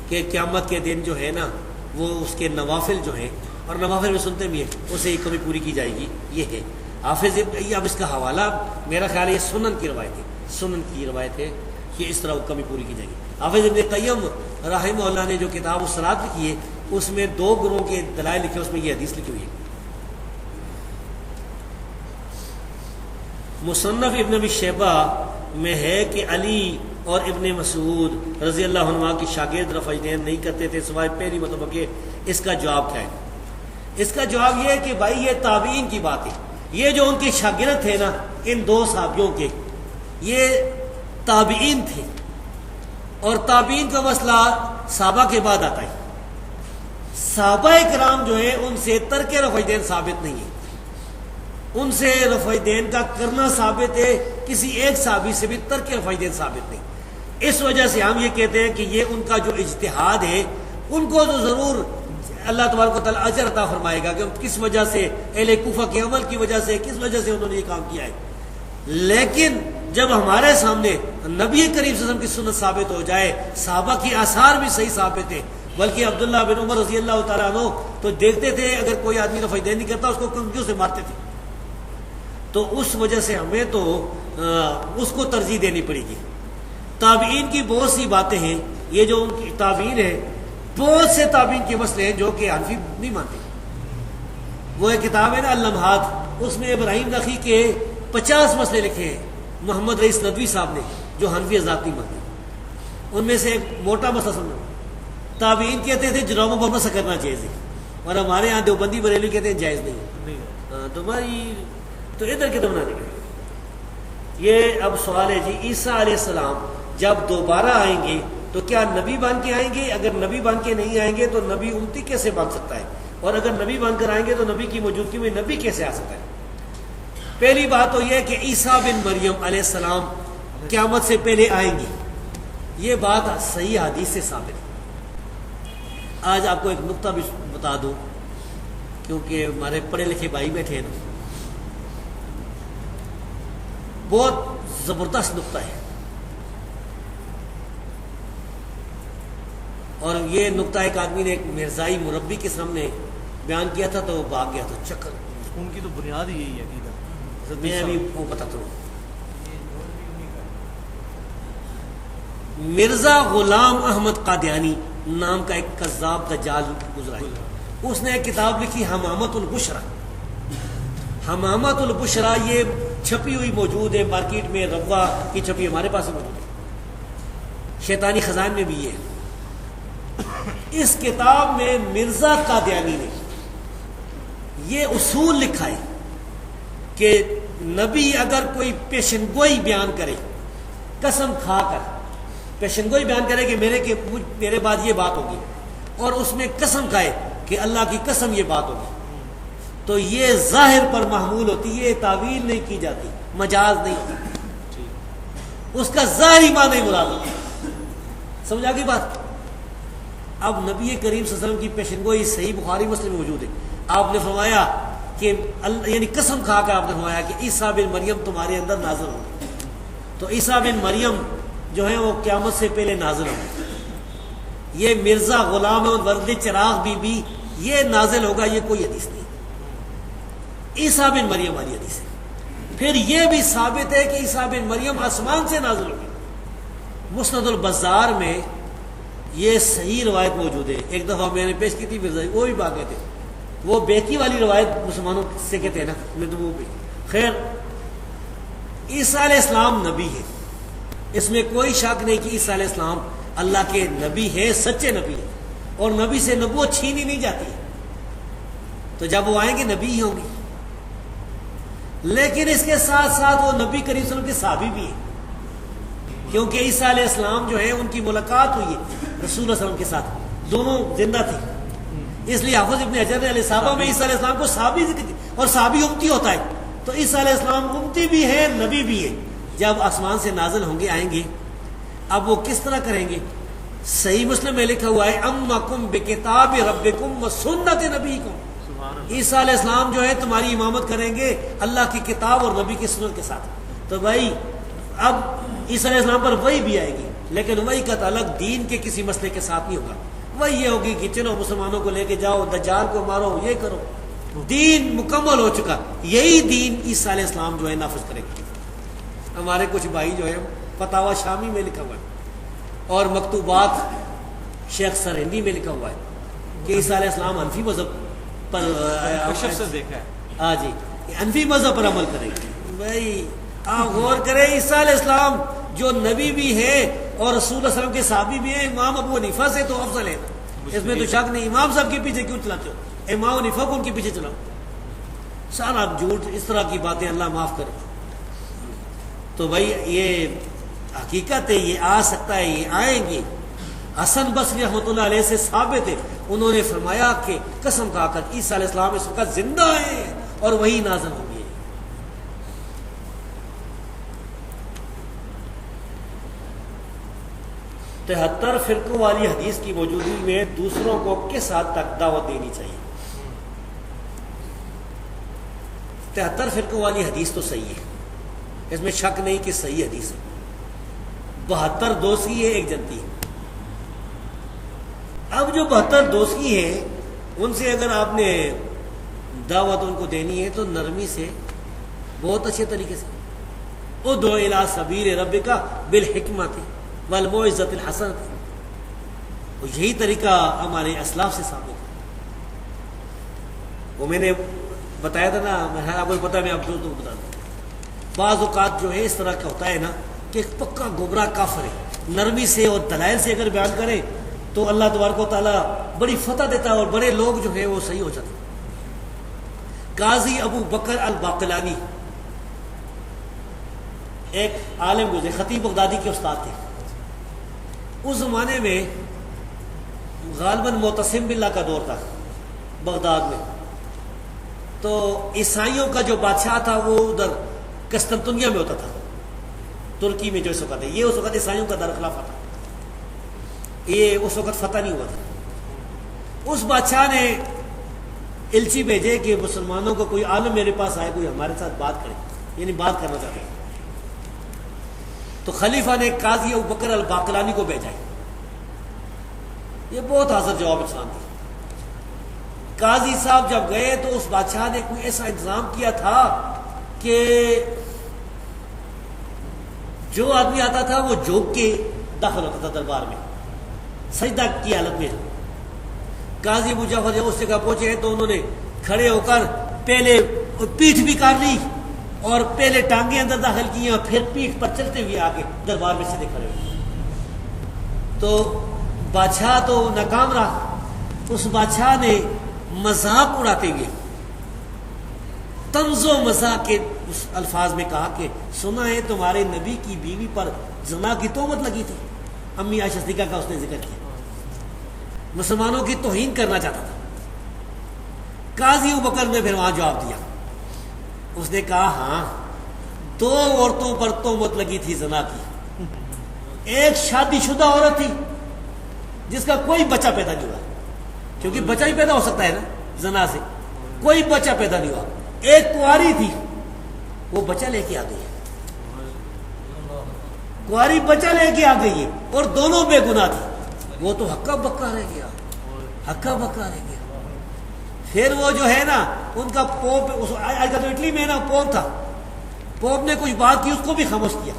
کہ قیامت کے دن جو ہے نا وہ اس کے نوافل جو ہیں، اور نوافل میں سنتے بھی ہیں، اسے کمی پوری کی جائے گی. یہ ہے حافظ. اب اس کا حوالہ میرا خیال ہے یہ سنن کی روایت ہے، سنن کی روایت ہے کہ اس طرح وہ کمی پوری کی جائے گی. حافظ ابن قیم رحمہ اللہ نے جو کتاب الصلاۃ لکھی ہے اس میں 2 گروہ کے دلائل لکھے، اس میں یہ حدیث لکھی ہوئی ہے. مصنف ابن ابی شیبہ میں ہے کہ علی اور ابن مسعود رضی اللہ عنہ کی شاگرد رفع دین نہیں کرتے تھے سوائے پہلی مرتبہ کے. اس کا جواب کیا ہے؟ اس کا جواب یہ ہے کہ بھائی یہ تابعین کی بات ہے. یہ جو ان کے شاگرد تھے نا ان 2 صحابیوں کے، یہ تابعین تھے، اور تابعین کا مسئلہ صحابہ کے بعد آتا ہے. صحابہ کرام جو ہے ان سے ترک رفع دین ثابت نہیں ہے، ان سے رفع دین کا کرنا ثابت ہے. کسی ایک صحابی سے بھی ترک رفع دین ثابت نہیں. اس وجہ سے ہم یہ کہتے ہیں کہ یہ ان کا جو اجتہاد ہے ان کو تو ضرور اللہ تبارک و تعالیٰ اجر عطا فرمائے گا کہ کس وجہ سے اہل کوفہ کے عمل کی وجہ سے کس وجہ سے انہوں نے یہ کام کیا ہے. لیکن جب ہمارے سامنے نبی کریم صلی اللہ علیہ وسلم کی سنت ثابت ہو جائے، صحابہ کی آثار بھی صحیح ثابت ہے، بلکہ عبداللہ بن عمر رضی اللہ تعالیٰ عنہ تو دیکھتے تھے اگر کوئی آدمی رفع دین نہیں کرتا اس کو کنکیوں سے مارتے تھے. تو اس وجہ سے ہمیں تو اس کو ترجیح دینی پڑے گی. تابعین کی بہت سی باتیں ہیں، یہ جو ان کی تابعین ہے بہت سے تابعین کے مسئلے ہیں جو کہ حنفی نہیں مانتے. وہ ایک کتاب ہے نا اللمحات، اس میں ابراہیم نخعی کے 50 مسئلے لکھے ہیں محمد رئیس ندوی صاحب نے جو حنفی حضرات نہیں مانتے. ان میں سے ایک موٹا مسئلہ سمجھو، تابعین کہتے تھے جرائم پر مسح کرنا جائز ہے، اور ہمارے یہاں دیوبندی بریلوی کہتے ہیں جائز نہیں. تو بھائی تو ادھر کے دمنا نہیں. یہ اب سوال ہے جی عیسیٰ علیہ السلام جب دوبارہ آئیں گے تو کیا نبی بن کے آئیں گے؟ اگر نبی بن کے نہیں آئیں گے تو نبی امتی کیسے بن سکتا ہے؟ اور اگر نبی بن کر آئیں گے تو نبی کی موجودگی میں نبی کیسے آ سکتا ہے؟ پہلی بات تو یہ کہ عیسیٰ بن مریم علیہ السلام قیامت سے پہلے آئیں گے، یہ بات صحیح حدیث سے ثابت ہے. آج آپ کو ایک نقطہ بھی بتا دوں کیونکہ ہمارے پڑھے لکھے بھائی بیٹھے ہیں نا، بہت زبردست نقطہ ہے، اور یہ نقطہ ایک آدمی نے ایک مرزائی مربی کے سامنے بیان کیا تھا تو وہ بھاگ گیا تھا چکر. ان کی تو بنیاد ہی یہی ہے عقیدہ. میں ابھی وہ بتاتا ہوں. مرزا غلام احمد قادیانی نام کا ایک کذاب دجال گزرا ہے، اس نے ایک کتاب لکھی حمامت البشرا. حمامت البشرا یہ چھپی ہوئی موجود ہے مارکیٹ میں، روا کی چھپی ہمارے پاس موجود ہے، شیطانی خزائن میں بھی ہے. اس کتاب میں مرزا قادیانی نے یہ اصول لکھا ہے کہ نبی اگر کوئی پیشن گوئی بیان کرے، قسم کھا کر پیشن گوئی بیان کرے کہ میرے بعد یہ بات ہوگی، اور اس میں قسم کھائے کہ اللہ کی قسم یہ بات ہوگی، تو یہ ظاہر پر محمول ہوتی ہے، تعویل نہیں کی جاتی، مجاز نہیں ہوتی، اس کا ظاہری معنی مراد ہوتا ہے. سمجھا گئی بات؟ اب نبی کریم صلی اللہ علیہ وسلم کی پیشن گوئی صحیح بخاری مسلم میں موجود ہے. آپ نے فرمایا کہ یعنی قسم کھا کر آپ نے فرمایا کہ عیسیٰ بن مریم تمہارے اندر نازل ہوگا. تو عیسیٰ بن مریم جو ہے وہ قیامت سے پہلے نازل ہوگا. یہ مرزا غلام احمد ورد چراغ بی بی یہ نازل ہوگا، یہ کوئی حدیث نہیں. عیسیٰ بن مریم والی حدیث ہے. پھر یہ بھی ثابت ہے کہ عیسیٰ بن مریم آسمان سے نازل ہوگی. مسند البزار میں یہ صحیح روایت موجود ہے. ایک دفعہ میں نے پیش کی تھی مرزا، وہ بھی بھاگ گئے تھے. وہ بیکی والی روایت مسلمانوں سے کہتے ہیں نا، میں تو وہ بھی خیر. عیسیٰ علیہ السلام نبی ہے، اس میں کوئی شک نہیں کہ عیسیٰ علیہ السلام اللہ کے نبی ہے، سچے نبی ہے، اور نبی سے نبوت چھینی نہیں جاتی ہے. تو جب وہ آئیں گے نبی ہی ہوں گے. لیکن اس کے ساتھ ساتھ وہ نبی کریم صلی اللہ علیہ وسلم کے صحابی بھی ہیں، کیونکہ عیسیٰ علیہ السلام جو ہے ان کی ملاقات ہوئی ہے رسول اللہ علیہ وسلم کے ساتھ، دونوں زندہ تھے. اس لیے حافظ ابن حجر علیہ صحابہ میں عیسیٰ علیہ السلام کو صحابی ذکر کی، اور صحابی امتی ہوتا ہے. تو عیسیٰ علیہ السلام امتی بھی ہے، نبی بھی ہے. جب آسمان سے نازل ہوں گے، آئیں گے، اب وہ کس طرح کریں گے؟ صحیح مسلم میں لکھا ہوا ہے امکم بکتاب ربکم وسنت نبیکم. عیسیٰ علیہ السلام جو ہے تمہاری امامت کریں گے اللہ کی کتاب اور نبی کی سنت کے ساتھ. تو بھائی اب عیسیٰ علیہ السلام پر وہی بھی آئے گی، لیکن وہی کا تعلق دین کے کسی مسئلے کے ساتھ نہیں ہوگا. وہی یہ ہوگی کہ چلو مسلمانوں کو لے کے جاؤ، دجال کو مارو، یہ کرو. دین مکمل ہو چکا. یہی دین عیسیٰ علیہ السلام جو ہے نافذ کرے گا. ہمارے کچھ بھائی جو ہے فتاوی شامی میں لکھا ہوا ہے اور مکتوبات شیخ سرہندی میں لکھا ہوا ہے کہ عیسیٰ علیہ السلام حنفی مذہب پر دیکھا ہے. ہاں جی، حنفی مذہب پر عمل کریں گے. بھائی آپ غور کریں، عیسیٰ علیہ السلام جو نبی بھی ہے اور رسول اللہ علیہ وسلم کے صحابی بھی ہیں، امام ابو حنیفہ سے تو افضل ہے، اس میں تو شک نہیں. امام صاحب کے پیچھے کیوں چلاتے ہو؟ امام حنیفہ کو ان کے پیچھے چلاؤ. سارا جھوٹ، اس طرح کی باتیں اللہ معاف کرے. تو بھائی یہ حقیقت ہے، یہ آ سکتا ہے، یہ آئیں گے. حسن بصری رحمۃ اللہ علیہ سے ثابت ہے، انہوں نے فرمایا کہ قسم کھا کر عیسیٰ علیہ السلام اس وقت زندہ ہیں اور وہی نازل ہوں گے. 73 فرقوں والی حدیث کی موجودگی میں دوسروں کو کس حد تک دعوت دینی چاہیے؟ 73 فرقوں والی حدیث تو صحیح ہے، اس میں شک نہیں کہ صحیح حدیث ہے. 72 دوسری ہے، ایک جنتی ہے. اب جو 72 دوسری ہیں ان سے اگر آپ نے دعوت ان کو دینی ہے تو نرمی سے، بہت اچھے طریقے سے، ادعو الی سبیل ربک بالحکمت والموعظۃ الحسنۃ. یہی طریقہ ہمارے اسلاف سے ثابت ہے. وہ میں نے بتایا تھا نا، آپ کو پتا، میں آپ کو تو بتا دوں. بعض اوقات جو ہے اس طرح کا ہوتا ہے نا کہ ایک پکا گمراہ کافر ہے، نرمی سے اور دلائل سے اگر بیان کرے تو اللہ تبارک و تعالیٰ بڑی فتح دیتا ہے اور بڑے لوگ جو ہیں وہ صحیح ہو جاتے ہیں. قاضی ابو بکر الباقلانی ایک عالم گزرے، خطیب بغدادی کے استاد تھے. اس زمانے میں غالباً معتصم باللہ کا دور تھا بغداد میں. تو عیسائیوں کا جو بادشاہ تھا وہ ادھر قسطنطنیہ میں ہوتا تھا، ترکی میں جو اس وقت ہے. یہ اس وقت عیسائیوں کا دارالخلافہ تھا، یہ اس وقت فتح نہیں ہوا تھا. اس بادشاہ نے الچی بھیجے کہ مسلمانوں کو کوئی عالم میرے پاس آئے، کوئی ہمارے ساتھ بات کرے، یعنی بات کرنا چاہتے ہیں. تو خلیفہ نے قاضی ابو بکر الباقلانی کو بھیجا. یہ بہت حاضر جواب انسان تھے. قاضی صاحب جب گئے تو اس بادشاہ نے کوئی ایسا انتظام کیا تھا کہ جو آدمی آتا تھا وہ جھوک کے داخل ہوتا تھا دربار میں، سجدہ کی حالت میں. قاضی ابو جعفر جب اس جگہ پہنچے تو انہوں نے کھڑے ہو کر پہلے پیٹھ بھی کاٹ لی اور پہلے ٹانگیں اندر داخل کی اور پھر پیٹھ پر چلتے ہوئے آگے دربار میں سیدھے کھڑے ہوئے. تو بادشاہ تو ناکام رہا. اس بادشاہ نے مذاق اڑاتے ہوئے طنز و مزاح کے اس الفاظ میں کہا کہ سنا ہے تمہارے نبی کی بیوی پر زنا کی تہمت لگی تھی. امی عائشہ صدیقہ کا اس نے ذکر کیا. مسلمانوں کی توہین کرنا چاہتا تھا. قاضی ابو بکر نے پھر وہاں جواب دیا. اس نے کہا ہاں 2 عورتوں پر تہمت لگی تھی زنا کی. ایک شادی شدہ عورت تھی جس کا کوئی بچہ پیدا نہیں ہوا، کیونکہ بچہ ہی پیدا ہو سکتا ہے نا زنا سے، کوئی بچہ پیدا نہیں ہوا. ایک کنواری تھی، وہ بچہ لے کے آ گئی ہے، کنواری بچہ لے کے آ گئی ہے اور دونوں بے گناہ تھی. وہ تو ہکا بکا رہ گیا، ہکا بکا رہ گیا. پھر وہ جو ہے نا ان کا پوپ، آج کل تو اٹلی میں نا پوپ تھا، پوپ نے کچھ بات کی، اس کو بھی خاموش کیا.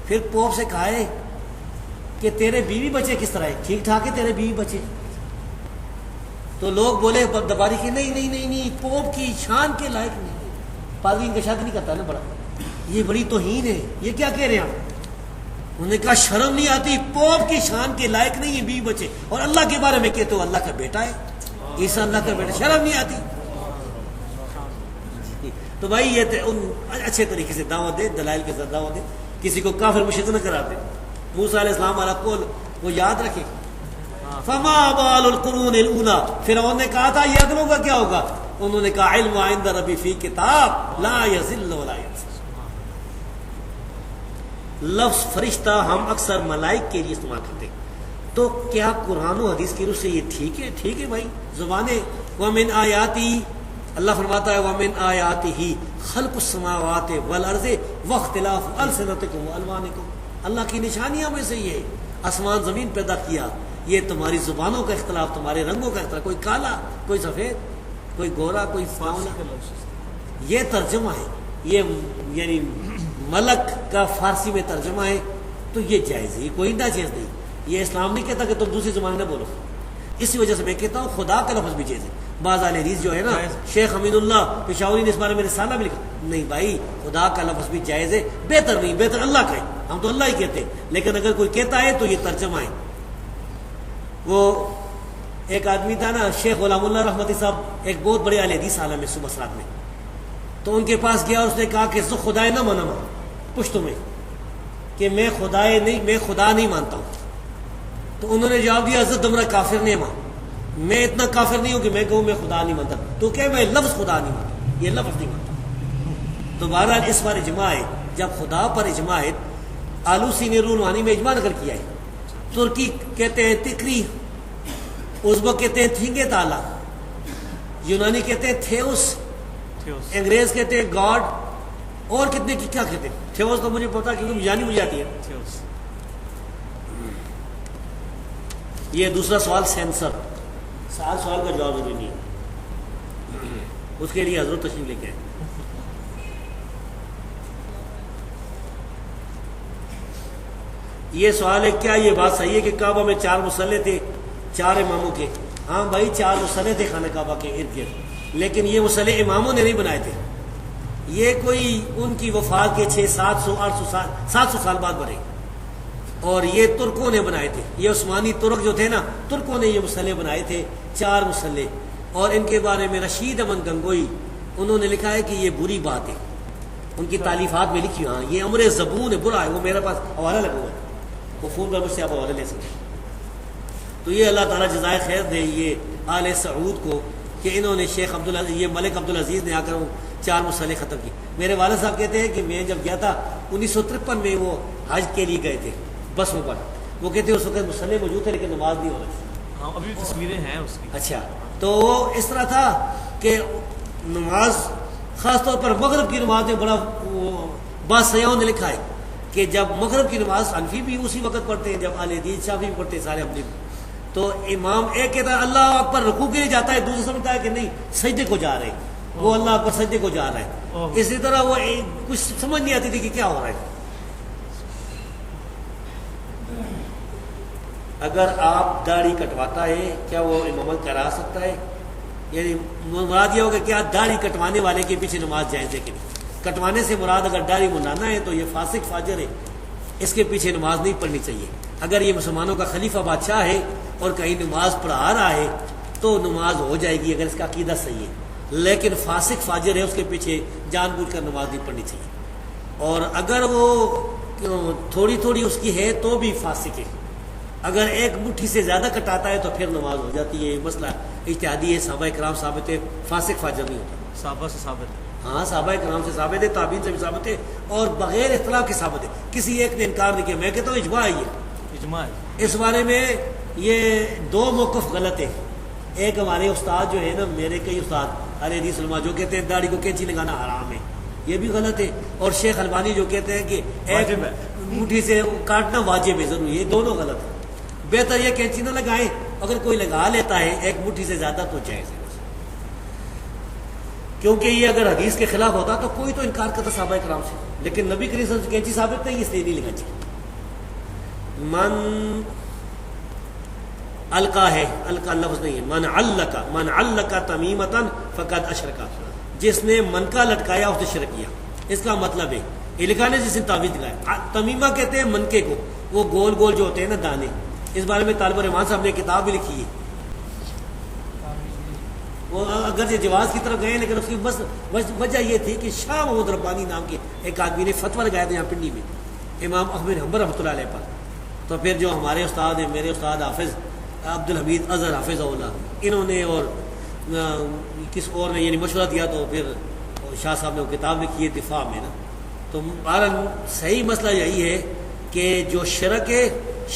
پھر پوپ سے کہا ہے کہ تیرے بیوی بچے کس طرح ہے، ٹھیک ٹھاک ہے تیرے بیوی بچے؟ تو لوگ بولے دباری کی نہیں نہیں نہیں نہیں، پوپ کی شان کے لائق نہیں. پادری ان کا شادی نہیں کرتا نا، بڑا یہ بڑی توہین ہے، یہ کیا کہہ رہے ہیں آپ؟ انہوں نے کہا شرم نہیں آتی، پوپ کی شان کے لائق نہیں ہے بیوی بچے، اور اللہ کے بارے میں کہتے ہو اللہ کا بیٹا ہے، عیسیٰ اللہ کا بیٹا، شرم نہیں آتی؟ تو بھائی یہ ان اچھے طریقے سے دعوت دے، دلائل کے ساتھ دعوت دے، کسی کو کافر مشرک نہ کراتے. موسیٰ علیہ السلام والا قول وہ یاد رکھے. فما بال القرون الاولی، فرعون نے کہا تھا یہ اگلوں کا کیا ہوگا؟ انہوں نے کہا علم عند ربی فی کتاب لا یضل ولا ینسى. لفظ فرشتہ ہم اکثر ملائک کے لیے استعمال کرتے، تو کیا قرآن و حدیث کی روح سے یہ ٹھیک ہے؟ ٹھیک ہے بھائی، زبانیں. ومن آیاتی، اللہ فرماتا ہے ومن آیاتہ خلق السماوات والارض واختلاف السنتکم والوانکم. اللہ کی نشانیاں میں سے یہ آسمان زمین پیدا کیا، یہ تمہاری زبانوں کا اختلاف، تمہارے رنگوں کا اختلاف، کوئی کالا کوئی سفید، کوئی گورا کوئی سانولا. یہ ترجمہ ہے، یہ یعنی ملک کا فارسی میں ترجمہ ہے، تو یہ جائز ہے، کوئی نہ چیز نہیں. یہ اسلام نہیں کہتا کہ تم دوسری زبان نہ بولو. اسی وجہ سے میں کہتا ہوں خدا کا لفظ بھی جائز ہے. بعض اہل حدیث جو ہے نا، شیخ حمید اللہ پشاوری نے اس بارے میں رسالہ بھی لکھا. نہیں بھائی، خدا کا لفظ بھی جائز ہے، بہتر نہیں، بہتر اللہ کا ہے، ہم تو اللہ ہی کہتے ہیں. لیکن اگر کوئی کہتا ہے تو یہ ترجمہ ہے. وہ ایک آدمی تھا نا شیخ غلام اللہ رحمتی صاحب، ایک بہت بڑے اہل حدیث عالم ہے صبح رات میں. تو ان کے پاس گیا، اس نے کہا کہ خدائے نہ منم پشتوں میں کہ میں خدائے نہیں، میں خدا نہیں مانتا ہوں. تو انہوں نے جواب دیا حضرت تمہارا کافر نہیں ماں، میں اتنا کافر نہیں ہوں کہ میں کہوں میں خدا نہیں مانتا. تو کہ میں لفظ خدا نہیں مانتا، یہ لفظ نہیں مانتا. تو بہرحال اس پر اجماع ہے. جب خدا پر اجماع ہے، آلوسی نے روحانی میں اجماع نقل کیا ہے ترکی کہتے ہیں تکری، ازبک کہتے ہیں تھینگے تالا، یونانی کہتے ہیں تھیوس، انگریز کہتے ہیں گاڈ، اور کتنے کی کیا کہتے ہیں. تھیوس تو مجھے پتا کیونکہ یونانی مجھے آتی ہے. یہ دوسرا سوال سینسر، سوال کا جواب ضروری نہیں ہے، اس کے لیے حضرت تشریف لے کے آئے. یہ سوال ہے کیا یہ بات صحیح ہے کہ کعبہ میں 4 مصلے تھے 4 اماموں کے؟ ہاں بھائی 4 مصلے تھے خانہ کعبہ کے ارد گرد، لیکن یہ مصلے اماموں نے نہیں بنائے تھے، یہ کوئی ان کی وفات کے 700 سال بعد بنے، اور یہ ترکوں نے بنائے تھے. یہ عثمانی ترک جو تھے نا، ترکوں نے یہ مصلے بنائے تھے 4 مصلے. اور ان کے بارے میں رشید احمد گنگوئی انہوں نے لکھا ہے کہ یہ بری بات ہے، ان کی تالیفات میں لکھی. ہاں یہ امر زبون ہے، برا ہے. وہ میرے پاس حوالہ لگا ہوا ہے، وہ فون پر مجھ سے آپ حوالے لے سکتے ہیں. تو یہ اللہ تعالیٰ جزائے خیر دے یہ آل سعود کو کہ انہوں نے شیخ عبدالعزیز، یہ ملک عبدالعزیز نے آ کر وہ 4 مصلے ختم کی. میرے والد صاحب کہتے ہیں کہ میں جب گیا تھا 1953 میں، وہ حج کے لیے گئے تھے بسوں پر، وہ کہتے ہیں اس وقت مصلے موجود تھے لیکن نماز نہیں ہو رہی تھی. ہاں ابھی تصویریں ہیں اس کی. اچھا، تو وہ اس طرح تھا کہ نماز خاص طور پر مغرب کی نماز میں بڑا بعض سیاحوں نے لکھا ہے کہ جب مغرب کی نماز حنفی بھی اسی وقت پڑھتے ہیں، جب اہل حدیث شافعی بھی پڑھتے ہیں سارے اپنے، تو امام ایک کہتا ہے اللہ اکبر رکوع کے لیے جاتا ہے، دوسرا سمجھتا ہے کہ نہیں سجدے کو جا رہے ہیں، وہ اللہ اکبر سجدے کو جا رہا ہے. اسی طرح وہ کچھ سمجھ نہیں آتی تھی کہ کیا ہو رہا ہے. اگر آپ داڑھی کٹواتا ہے کیا وہ امامت کرا سکتا ہے؟ یعنی مراد یہ ہوگا کیا داڑھی کٹوانے والے کے پیچھے نماز جائز ہے کہ نہیں؟ کٹوانے سے مراد اگر داڑھی منانا ہے تو یہ فاسق فاجر ہے، اس کے پیچھے نماز نہیں پڑھنی چاہیے. اگر یہ مسلمانوں کا خلیفہ بادشاہ ہے اور کہیں نماز پڑھا رہا ہے تو نماز ہو جائے گی اگر اس کا عقیدہ صحیح ہے، لیکن فاسق فاجر ہے اس کے پیچھے جان بوجھ کر نماز نہیں پڑھنی چاہیے. اور اگر وہ تھوڑی تھوڑی اس کی ہے تو بھی فاسق ہے. اگر ایک مٹھی سے زیادہ کٹاتا ہے تو پھر نماز ہو جاتی ہے. یہ مسئلہ اجتہادی ہے، صحابہ کرام ثابت ہے، فاسق فاجر نہیں ہوتا. صحابہ سے ثابت ہے. ہاں صحابہ کرام سے ثابت ہے، تابعین سے بھی ثابت ہے، اور بغیر اختلاف کے ثابت ہے. کسی ایک نے انکار نہیں کیا. میں کہتا ہوں اجماع ہے، یہ اجماع ہے. اس بارے میں یہ 2 موقف غلط ہے. ایک ہمارے استاد جو ہے نا، میرے کئی استاد اہل حدیث علماء جو کہتے ہیں داڑھی کو کینچی لگانا حرام ہے، یہ بھی غلط ہے. اور شیخ البانی جو کہتے ہیں کہ ایک مٹھی سے کاٹنا واجب ہے ضروری، یہ دونوں غلط ہے. بہتر یہ کینچی نہ لگائیں، اگر کوئی لگا لیتا ہے ایک مٹھی سے زیادہ تو جائز ہے، کیونکہ یہ اگر حدیث کے خلاف ہوتا تو کوئی تو انکار کرتا صحابہ کرام سے، لیکن نبی کریم صلی اللہ علیہ وسلم سے کینچی ثابت نہیں، اس لیے نہیں لگا چاہیے. من القا ہے، القا لفظ نہیں ہے، من علقا تمیمتن فقد اشرکا، جس نے منکا لٹکایا اس نے شرک کیا. اس کا مطلب ہے یہ لکھا نے جس نے تعویذ لگایا. تمیمہ کہتے ہیں منکے کو، وہ گول گول جو ہوتے ہیں نا دانے. اس بارے میں طالب الرحمان صاحب نے کتاب بھی لکھی ہے. وہ اگر یہ جواز کی طرف گئے لیکن اس کی بس وجہ یہ تھی کہ شاہ محمود ربانی نام کے ایک آدمی نے فتویٰ لگایا تھا یہاں پنڈی میں امام احمد حنبل رحمۃ اللہ علیہ پر. تو پھر جو ہمارے استاد ہیں، میرے استاد حافظ عبدالحمید اظہر حافظ اللہ، انہوں نے اور کس اور نے یعنی مشورہ دیا تو پھر شاہ صاحب نے وہ کتاب لکھی ہے دفاع میں نا. تو بہرحال صحیح مسئلہ یہی ہے کہ جو شرک ہے،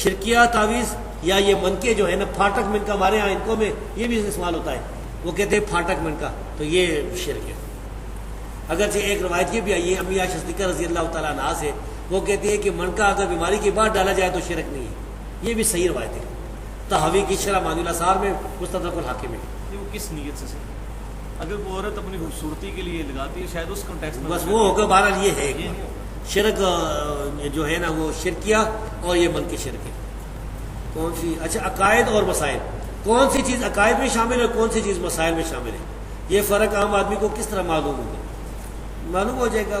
شرکیہ تعویذ یا یہ منکے جو ہے نا، پھاٹک منکا ہمارے یہاں ان کو میں یہ بھی استعمال ہوتا ہے، وہ کہتے ہیں پھاٹک منکا، تو یہ شرک ہے. اگرچہ ایک روایت یہ بھی آئی ہے امی عائشہ صدیقہ رضی اللہ تعالیٰ عنہا سے، وہ کہتی ہے کہ منکا اگر بیماری کے بعد ڈالا جائے تو شرک نہیں ہے. یہ بھی صحیح روایت ہے. تحوی کی شرح مانی الاثار میں مستدرک الحاکم ہے. وہ کس نیت سے اگر وہ عورت اپنی خوبصورتی کے لیے لگاتی ہے شاید اس کانٹیکسٹ میں بس وہ ہوگا. بہرحال یہ ہے شرک جو ہے نا وہ شرکیہ اور یہ منکے شرک ہے. کون سی؟ اچھا عقائد اور مسائل، کون سی چیز عقائد میں شامل ہے کون سی چیز مسائل میں شامل ہے، یہ فرق عام آدمی کو کس طرح معلوم ہوگا؟ معلوم ہو جائے گا.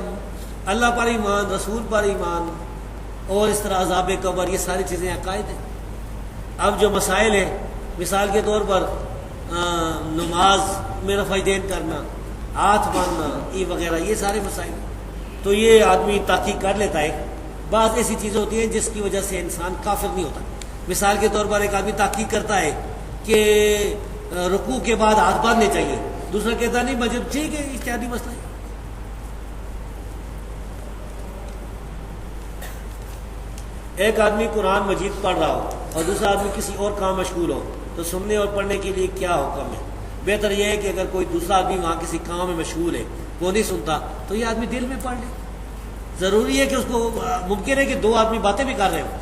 اللہ پر ایمان، رسول پر ایمان، اور اس طرح عذاب قبر، یہ ساری چیزیں عقائد ہیں. اب جو مسائل ہیں، مثال کے طور پر نماز میں رفع دین کرنا، ہاتھ باندھنا، یہ وغیرہ، یہ سارے مسائل ہیں. تو یہ آدمی تحقیق کر لیتا ہے. بعض ایسی چیزیں ہوتی ہیں جس کی وجہ سے انسان کافر نہیں ہوتا. مثال کے طور پر ایک آدمی تحقیق کرتا ہے کہ رکوع کے بعد ہاتھ باندھنے چاہیے، دوسرا کہتا نہیں مجھے ٹھیک ہے، اجتہادی مسئلہ ہے. ایک آدمی قرآن مجید پڑھ رہا ہو اور دوسرا آدمی کسی اور کام مشغول ہو تو سننے اور پڑھنے کے لیے کیا حکم ہے؟ بہتر یہ ہے کہ اگر کوئی دوسرا آدمی وہاں کسی کام میں مشغول ہے وہ نہیں سنتا تو یہ آدمی دل میں پڑھ لے. ضروری ہے کہ اس کو ممکن ہے کہ دو آدمی باتیں بھی کر رہے ہوں،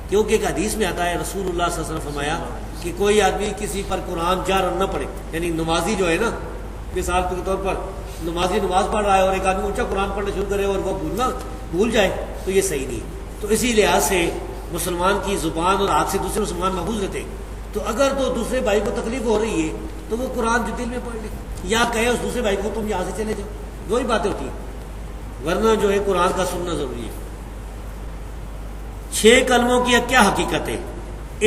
کیونکہ ایک حدیث میں آتا ہے رسول اللہ صلی اللہ علیہ وسلم فرمایا کہ کوئی آدمی کسی پر قرآن جہرن نہ پڑھے، یعنی نمازی جو ہے نا، مثال کے طور پر نمازی نماز پڑھ رہا ہے اور ایک آدمی اونچا قرآن پڑھنا شروع کرے اور وہ بھول جائے تو یہ صحیح نہیں. تو اسی لحاظ سے مسلمان کی زبان اور ہاتھ سے دوسرے مسلمان محفوظ رہتے ہیں. تو اگر تو دوسرے بھائی کو تکلیف ہو رہی ہے تو وہ قرآن جو دل میں پڑھ لے، یا کہے اس دوسرے بھائی کو تم یہاں سے چلے جاؤ، وہی باتیں ہوتی ہیں. ورنہ جو ہے قرآن کا سننا ضروری ہے. 6 کلموں کی کیا حقیقت ہے؟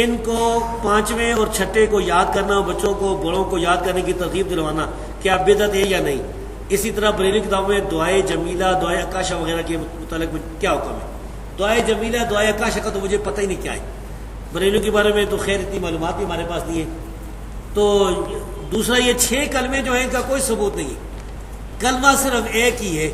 ان کو 5ویں اور 6ٹے کو یاد کرنا، بچوں کو بڑوں کو یاد کرنے کی ترغیب دلوانا کیا بدعت ہے یا نہیں؟ اسی طرح بریلوی کتابوں میں دعائے جمیلہ، دعائے اکاشا وغیرہ کے متعلق کیا حکم ہے؟ دعائے جمیلہ، دعائے اکاشا کا تو مجھے پتہ ہی نہیں کیا ہے. بریلوی کے بارے میں تو خیر اتنی معلومات بھی ہمارے پاس نہیں ہے. تو دوسرا یہ 6 کلمے جو ہیں ان کا کوئی ثبوت نہیں ہے. کلمہ صرف ایک ہی ہے،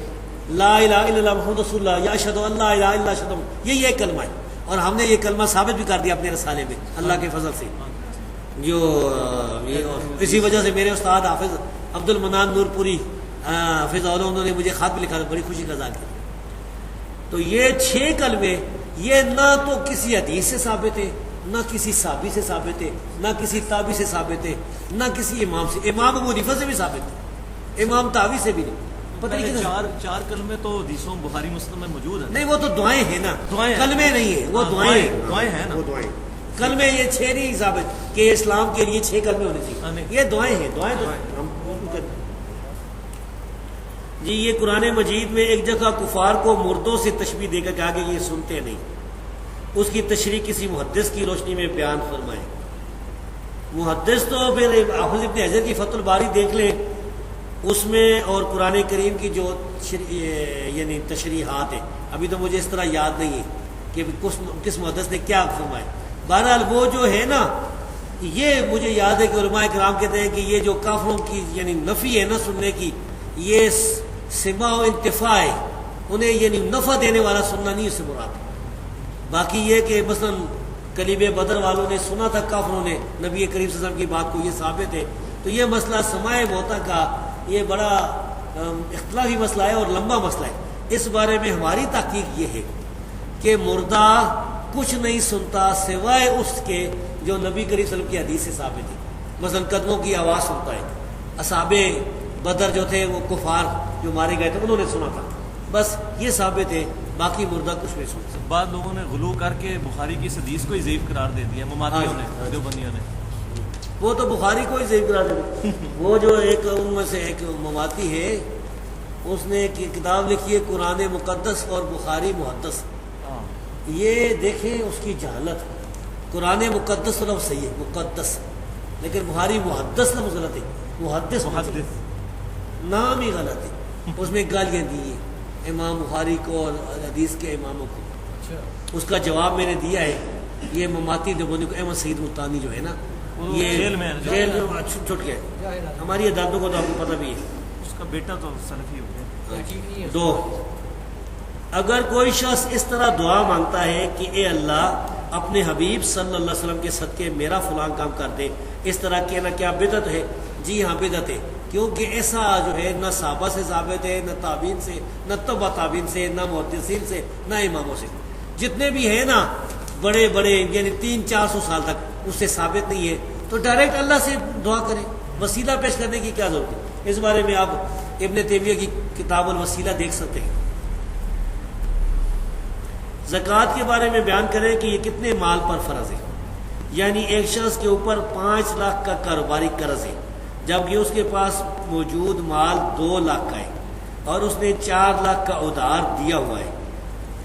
لا الہ الا اللہ محمد رسول اللہ، یا اشہد ان لا الہ الا اللہ اشہد، یہ ایک کلمہ ہے. اور ہم نے یہ کلمہ ثابت بھی کر دیا اپنے رسالے میں اللہ کے فضل سے. جو اسی وجہ سے میرے استاد حافظ عبد المنان نور پوری حافظ اللہ، انہوں نے مجھے خط بھی لکھا تھا، بڑی خوشی کا اظہار کیا. تو یہ 6 کلمے یہ نہ تو کسی حدیث سے ثابت ہے، نہ کسی صحابی سے ثابت ہے، نہ کسی تابعی سے ثابت ہے، نہ کسی امام سے. امام ابو حنیفہ سے بھی ثابت ہے، امام تابعی سے بھی نہیں. پتہ نہیں چار کلمے تو حدیثوں بخاری مسلم میں موجود ہیں. نہیں وہ تو دعائیں ہیں نا، دعائیں کلمے نہیں ہیں، وہ دعائیں ہیں نا. وہ دعائیں کلمے یہ 6 نہیں ثابت کہ اسلام کے لیے 6 کلمے ہونے چاہیے. یہ دعائیں ہیں، دعائیں تو جی. یہ قرآن مجید میں ایک جگہ کفار کو مردوں سے تشبیہ دے کر کہا کہ یہ سنتے نہیں، اس کی تشریح کسی محدث کی روشنی میں بیان فرمائیں. محدث تو پھر حافظ ابن حجر کی فتح الباری دیکھ لیں، اس میں اور قرآن کریم کی جو یعنی تشریحات ہیں. ابھی تو مجھے اس طرح یاد نہیں ہے کہ کس محدث نے کیا فرمایا. بہرحال وہ جو ہے نا، یہ مجھے یاد ہے کہ علماء کرام کہتے ہیں کہ یہ جو کافروں کی یعنی نفی ہے نا سننے کی، یہ سماع و انتفاع ہے، انہیں یعنی نفع دینے والا سننا نہیں اس سے مراد. باقی یہ کہ مثلا کلیب بدر والوں نے سنا تھا کافروں نے نبی کریم صلی اللہ علیہ وسلم کی بات کو، یہ ثابت ہے. تو یہ مسئلہ سماع موتا کا یہ بڑا اختلافی مسئلہ ہے اور لمبا مسئلہ ہے. اس بارے میں ہماری تحقیق یہ ہے کہ مردہ کچھ نہیں سنتا سوائے اس کے جو نبی کریم صلی اللہ علیہ وسلم کی حدیث سے ثابت ہے. مثلا قدموں کی آواز سنتا ہے. اصحاب بدر جو تھے وہ کفار جو مارے گئے تھے انہوں نے سنا تھا، بس یہ ثابت ہے. باقی مردہ کچھ نہیں سنتا. بعض لوگوں نے غلو کر کے بخاری کی اس حدیث کو ہی ضعیف قرار دے دیا، مماتیوں نے، دیوبندیوں نے. وہ تو بخاری کو ہی ضعیف قرار دے. وہ جو ایک ان میں سے ایک مماتی ہے، اس نے ایک کتاب لکھی ہے قرآن مقدس اور بخاری محدث. یہ دیکھیں اس کی جہالت. قرآن مقدس لفظ صحیح ہے مقدس، لیکن بخاری محدث لفظ غلط ہے. محدث نام ہی غلط ہے. اس میں گالیاں دی ہیں امام بخاری کو اور حدیث کے اماموں کو. اس کا جواب میں نے دیا ہے. یہ مماتی دیوبندی کو احمد سعید ملتانی جو ہے نا، یہ جیل میں چھٹ گیا. ہماری عدالتوں کو تو آپ کو پتہ بھی ہے. اس کا بیٹا تو سلفی ہو گیا. 2 اگر کوئی شخص اس طرح دعا مانگتا ہے کہ اے اللہ اپنے حبیب صلی اللہ علیہ وسلم کے صدقے میرا فلاں کام کر دے، اس طرح کہنا کیا بدعت ہے؟ جی ہاں بدعت ہے، کیونکہ ایسا جو ہے نہ صحابہ سے ثابت ہے، نہ تابعین سے، نہ تبع تابعین سے، نہ محدثین سے، نہ اماموں سے. جتنے بھی ہیں نا بڑے بڑے یعنی 300-400 سال تک اس سے ثابت نہیں ہے. تو ڈائریکٹ اللہ سے دعا کریں، وسیلہ پیش کرنے کی کیا ضرورت ہے؟ اس بارے میں آپ ابن تیمیہ کی کتاب الوسیلہ دیکھ سکتے ہیں. زکوٰۃ کے بارے میں بیان کریں کہ یہ کتنے مال پر فرض ہے. یعنی ایک شخص کے اوپر 5 لاکھ کا کاروباری قرض ہے، جبکہ اس کے پاس موجود مال 2 لاکھ کا ہے اور اس نے 4 لاکھ کا ادھار دیا ہوا ہے،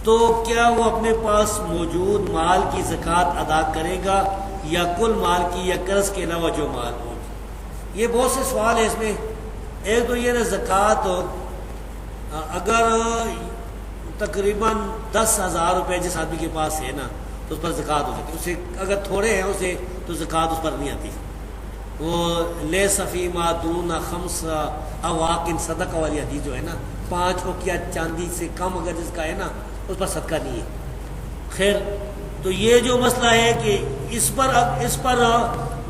تو کیا وہ اپنے پاس موجود مال کی زکوٰۃ ادا کرے گا یا کل مال کی، یا قرض کے علاوہ جو مال ہو؟ یہ بہت سے سوال ہیں اس میں. ایک تو یہ نا زکوٰۃ اگر تقریباً 10,000 روپے جس آدمی کے پاس ہے نا تو اس پر زکوٰۃ ہو سکتی ہے. اسے اگر تھوڑے ہیں اسے تو زکوٰۃ اس پر نہیں آتی. وہ لے صفی ما دون خمس اواقن صدقہ والی حدیث جو ہے نا، 5 اوقیہ چاندی سے کم اگر جس کا ہے نا اس پر صدقہ نہیں ہے. خیر تو یہ جو مسئلہ ہے کہ اس پر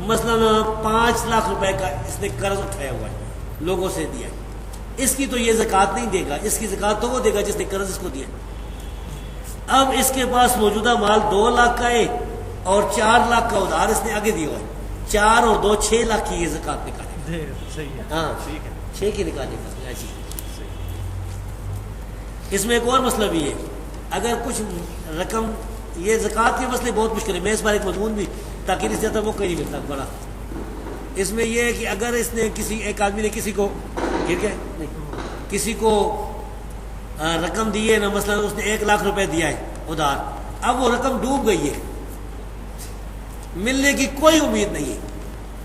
مثلاً 5 لاکھ روپے کا اس نے قرض اٹھایا ہوا ہے، لوگوں سے دیا ہے، اس کی تو یہ زکوٰۃ نہیں دے گا، اس کی زکوٰۃ تو وہ دے گا جس نے قرض اس کو دیا۔ اب اس کے پاس موجودہ مال 2 لاکھ کا ہے اور 4 لاکھ کا ادھار اس نے آگے دیا ہوا ہے، 4 اور 2 6 لاکھ کی یہ زکوٰۃ نکالے گا۔ صحیح ہے، ہاں ٹھیک ہے، 6 کی نکالے گا جی۔ اس میں ایک اور مسئلہ بھی ہے، اگر کچھ رقم، یہ زکوٰۃ کے مسئلے بہت مشکل ہے، میں اس بار ایک مضمون بھی تاکہ اس زیادہ موقع نہیں ملتا بڑا، اس میں یہ ہے کہ اگر اس نے ایک آدمی نے کسی کو گر گیا نہیں، کسی کو رقم دی ہے نا، مثلا اس نے 1 لاکھ روپے دیا ہے ادھار، اب وہ رقم ڈوب گئی ہے، ملنے کی کوئی امید نہیں ہے،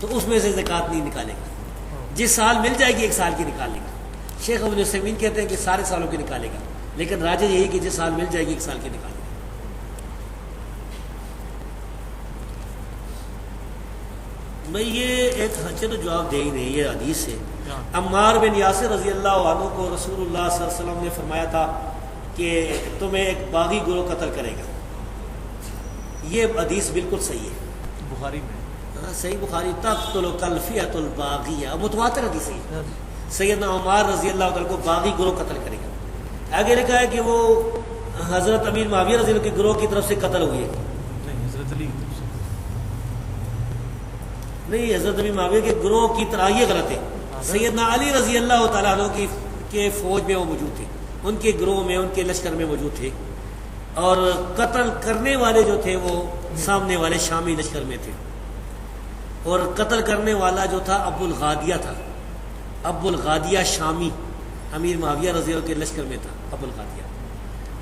تو اس میں سے زکوٰۃ نہیں نکالے گا، جس سال مل جائے گی 1 سال کی نکال لے گا۔ شیخ ابن عثیمین کہتے ہیں کہ سارے سالوں کی نکالے گا، لیکن راجح یہی کہ جس سال مل جائے گی 1 سال کی نکالے گا۔ بھئی یہ ایک سچے تو جواب دے ہی نہیں، یہ حدیث ہے، عمار بن یاسر رضی اللہ عنہ کو رسول اللہ صلی اللہ علیہ وسلم نے فرمایا تھا کہ تمہیں ایک باغی گروہ قتل کرے گا، یہ حدیث بالکل صحیح ہے، بخاری میں، صحیح بخاری، تقتل الفئۃ الباغیہ، متواتر حدیث ہے، سیدنا عمار رضی اللہ عنہ کو باغی گروہ قتل کرے گا۔ آگے لکھا ہے کہ وہ حضرت امیر معاویہ رضی اللہ کے گروہ کی طرف سے قتل ہوئے، نہیں حضرت علی کی طرف سے، نہیں حضرت امیر معاویہ کے گروہ کی طرح، یہ غلط ہے، سیدنا علی رضی اللہ تعالیٰ عنہ کے فوج میں وہ موجود تھے، ان کے گروہ میں، ان کے لشکر میں موجود تھے، اور قتل کرنے والے جو تھے وہ سامنے والے شامی لشکر میں تھے، اور قتل کرنے والا جو تھا ابو الغادیہ تھا، ابو الغادیہ شامی امیر معاویہ رضی اللہ کے لشکر میں تھا ابو الغادیہ۔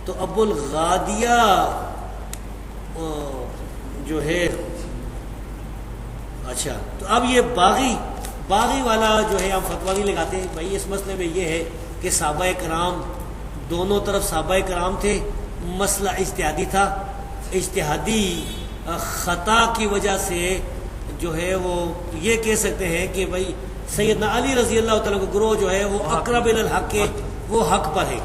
تو ابو الغادیہ جو ہے، اچھا تو اب یہ باغی والا جو ہے ہم فتویٰ نہیں لگاتے ہیں بھائی، اس مسئلے میں یہ ہے کہ صحابہ کرام دونوں طرف صحابہ کرام تھے، مسئلہ اجتہادی تھا، اجتہادی خطا کی وجہ سے جو ہے وہ یہ کہہ سکتے ہیں کہ بھائی سیدنا علی رضی اللہ تعالیٰ کا گروہ جو ہے وہ اقرب الی الحق ہے، وہ حق پر ہے،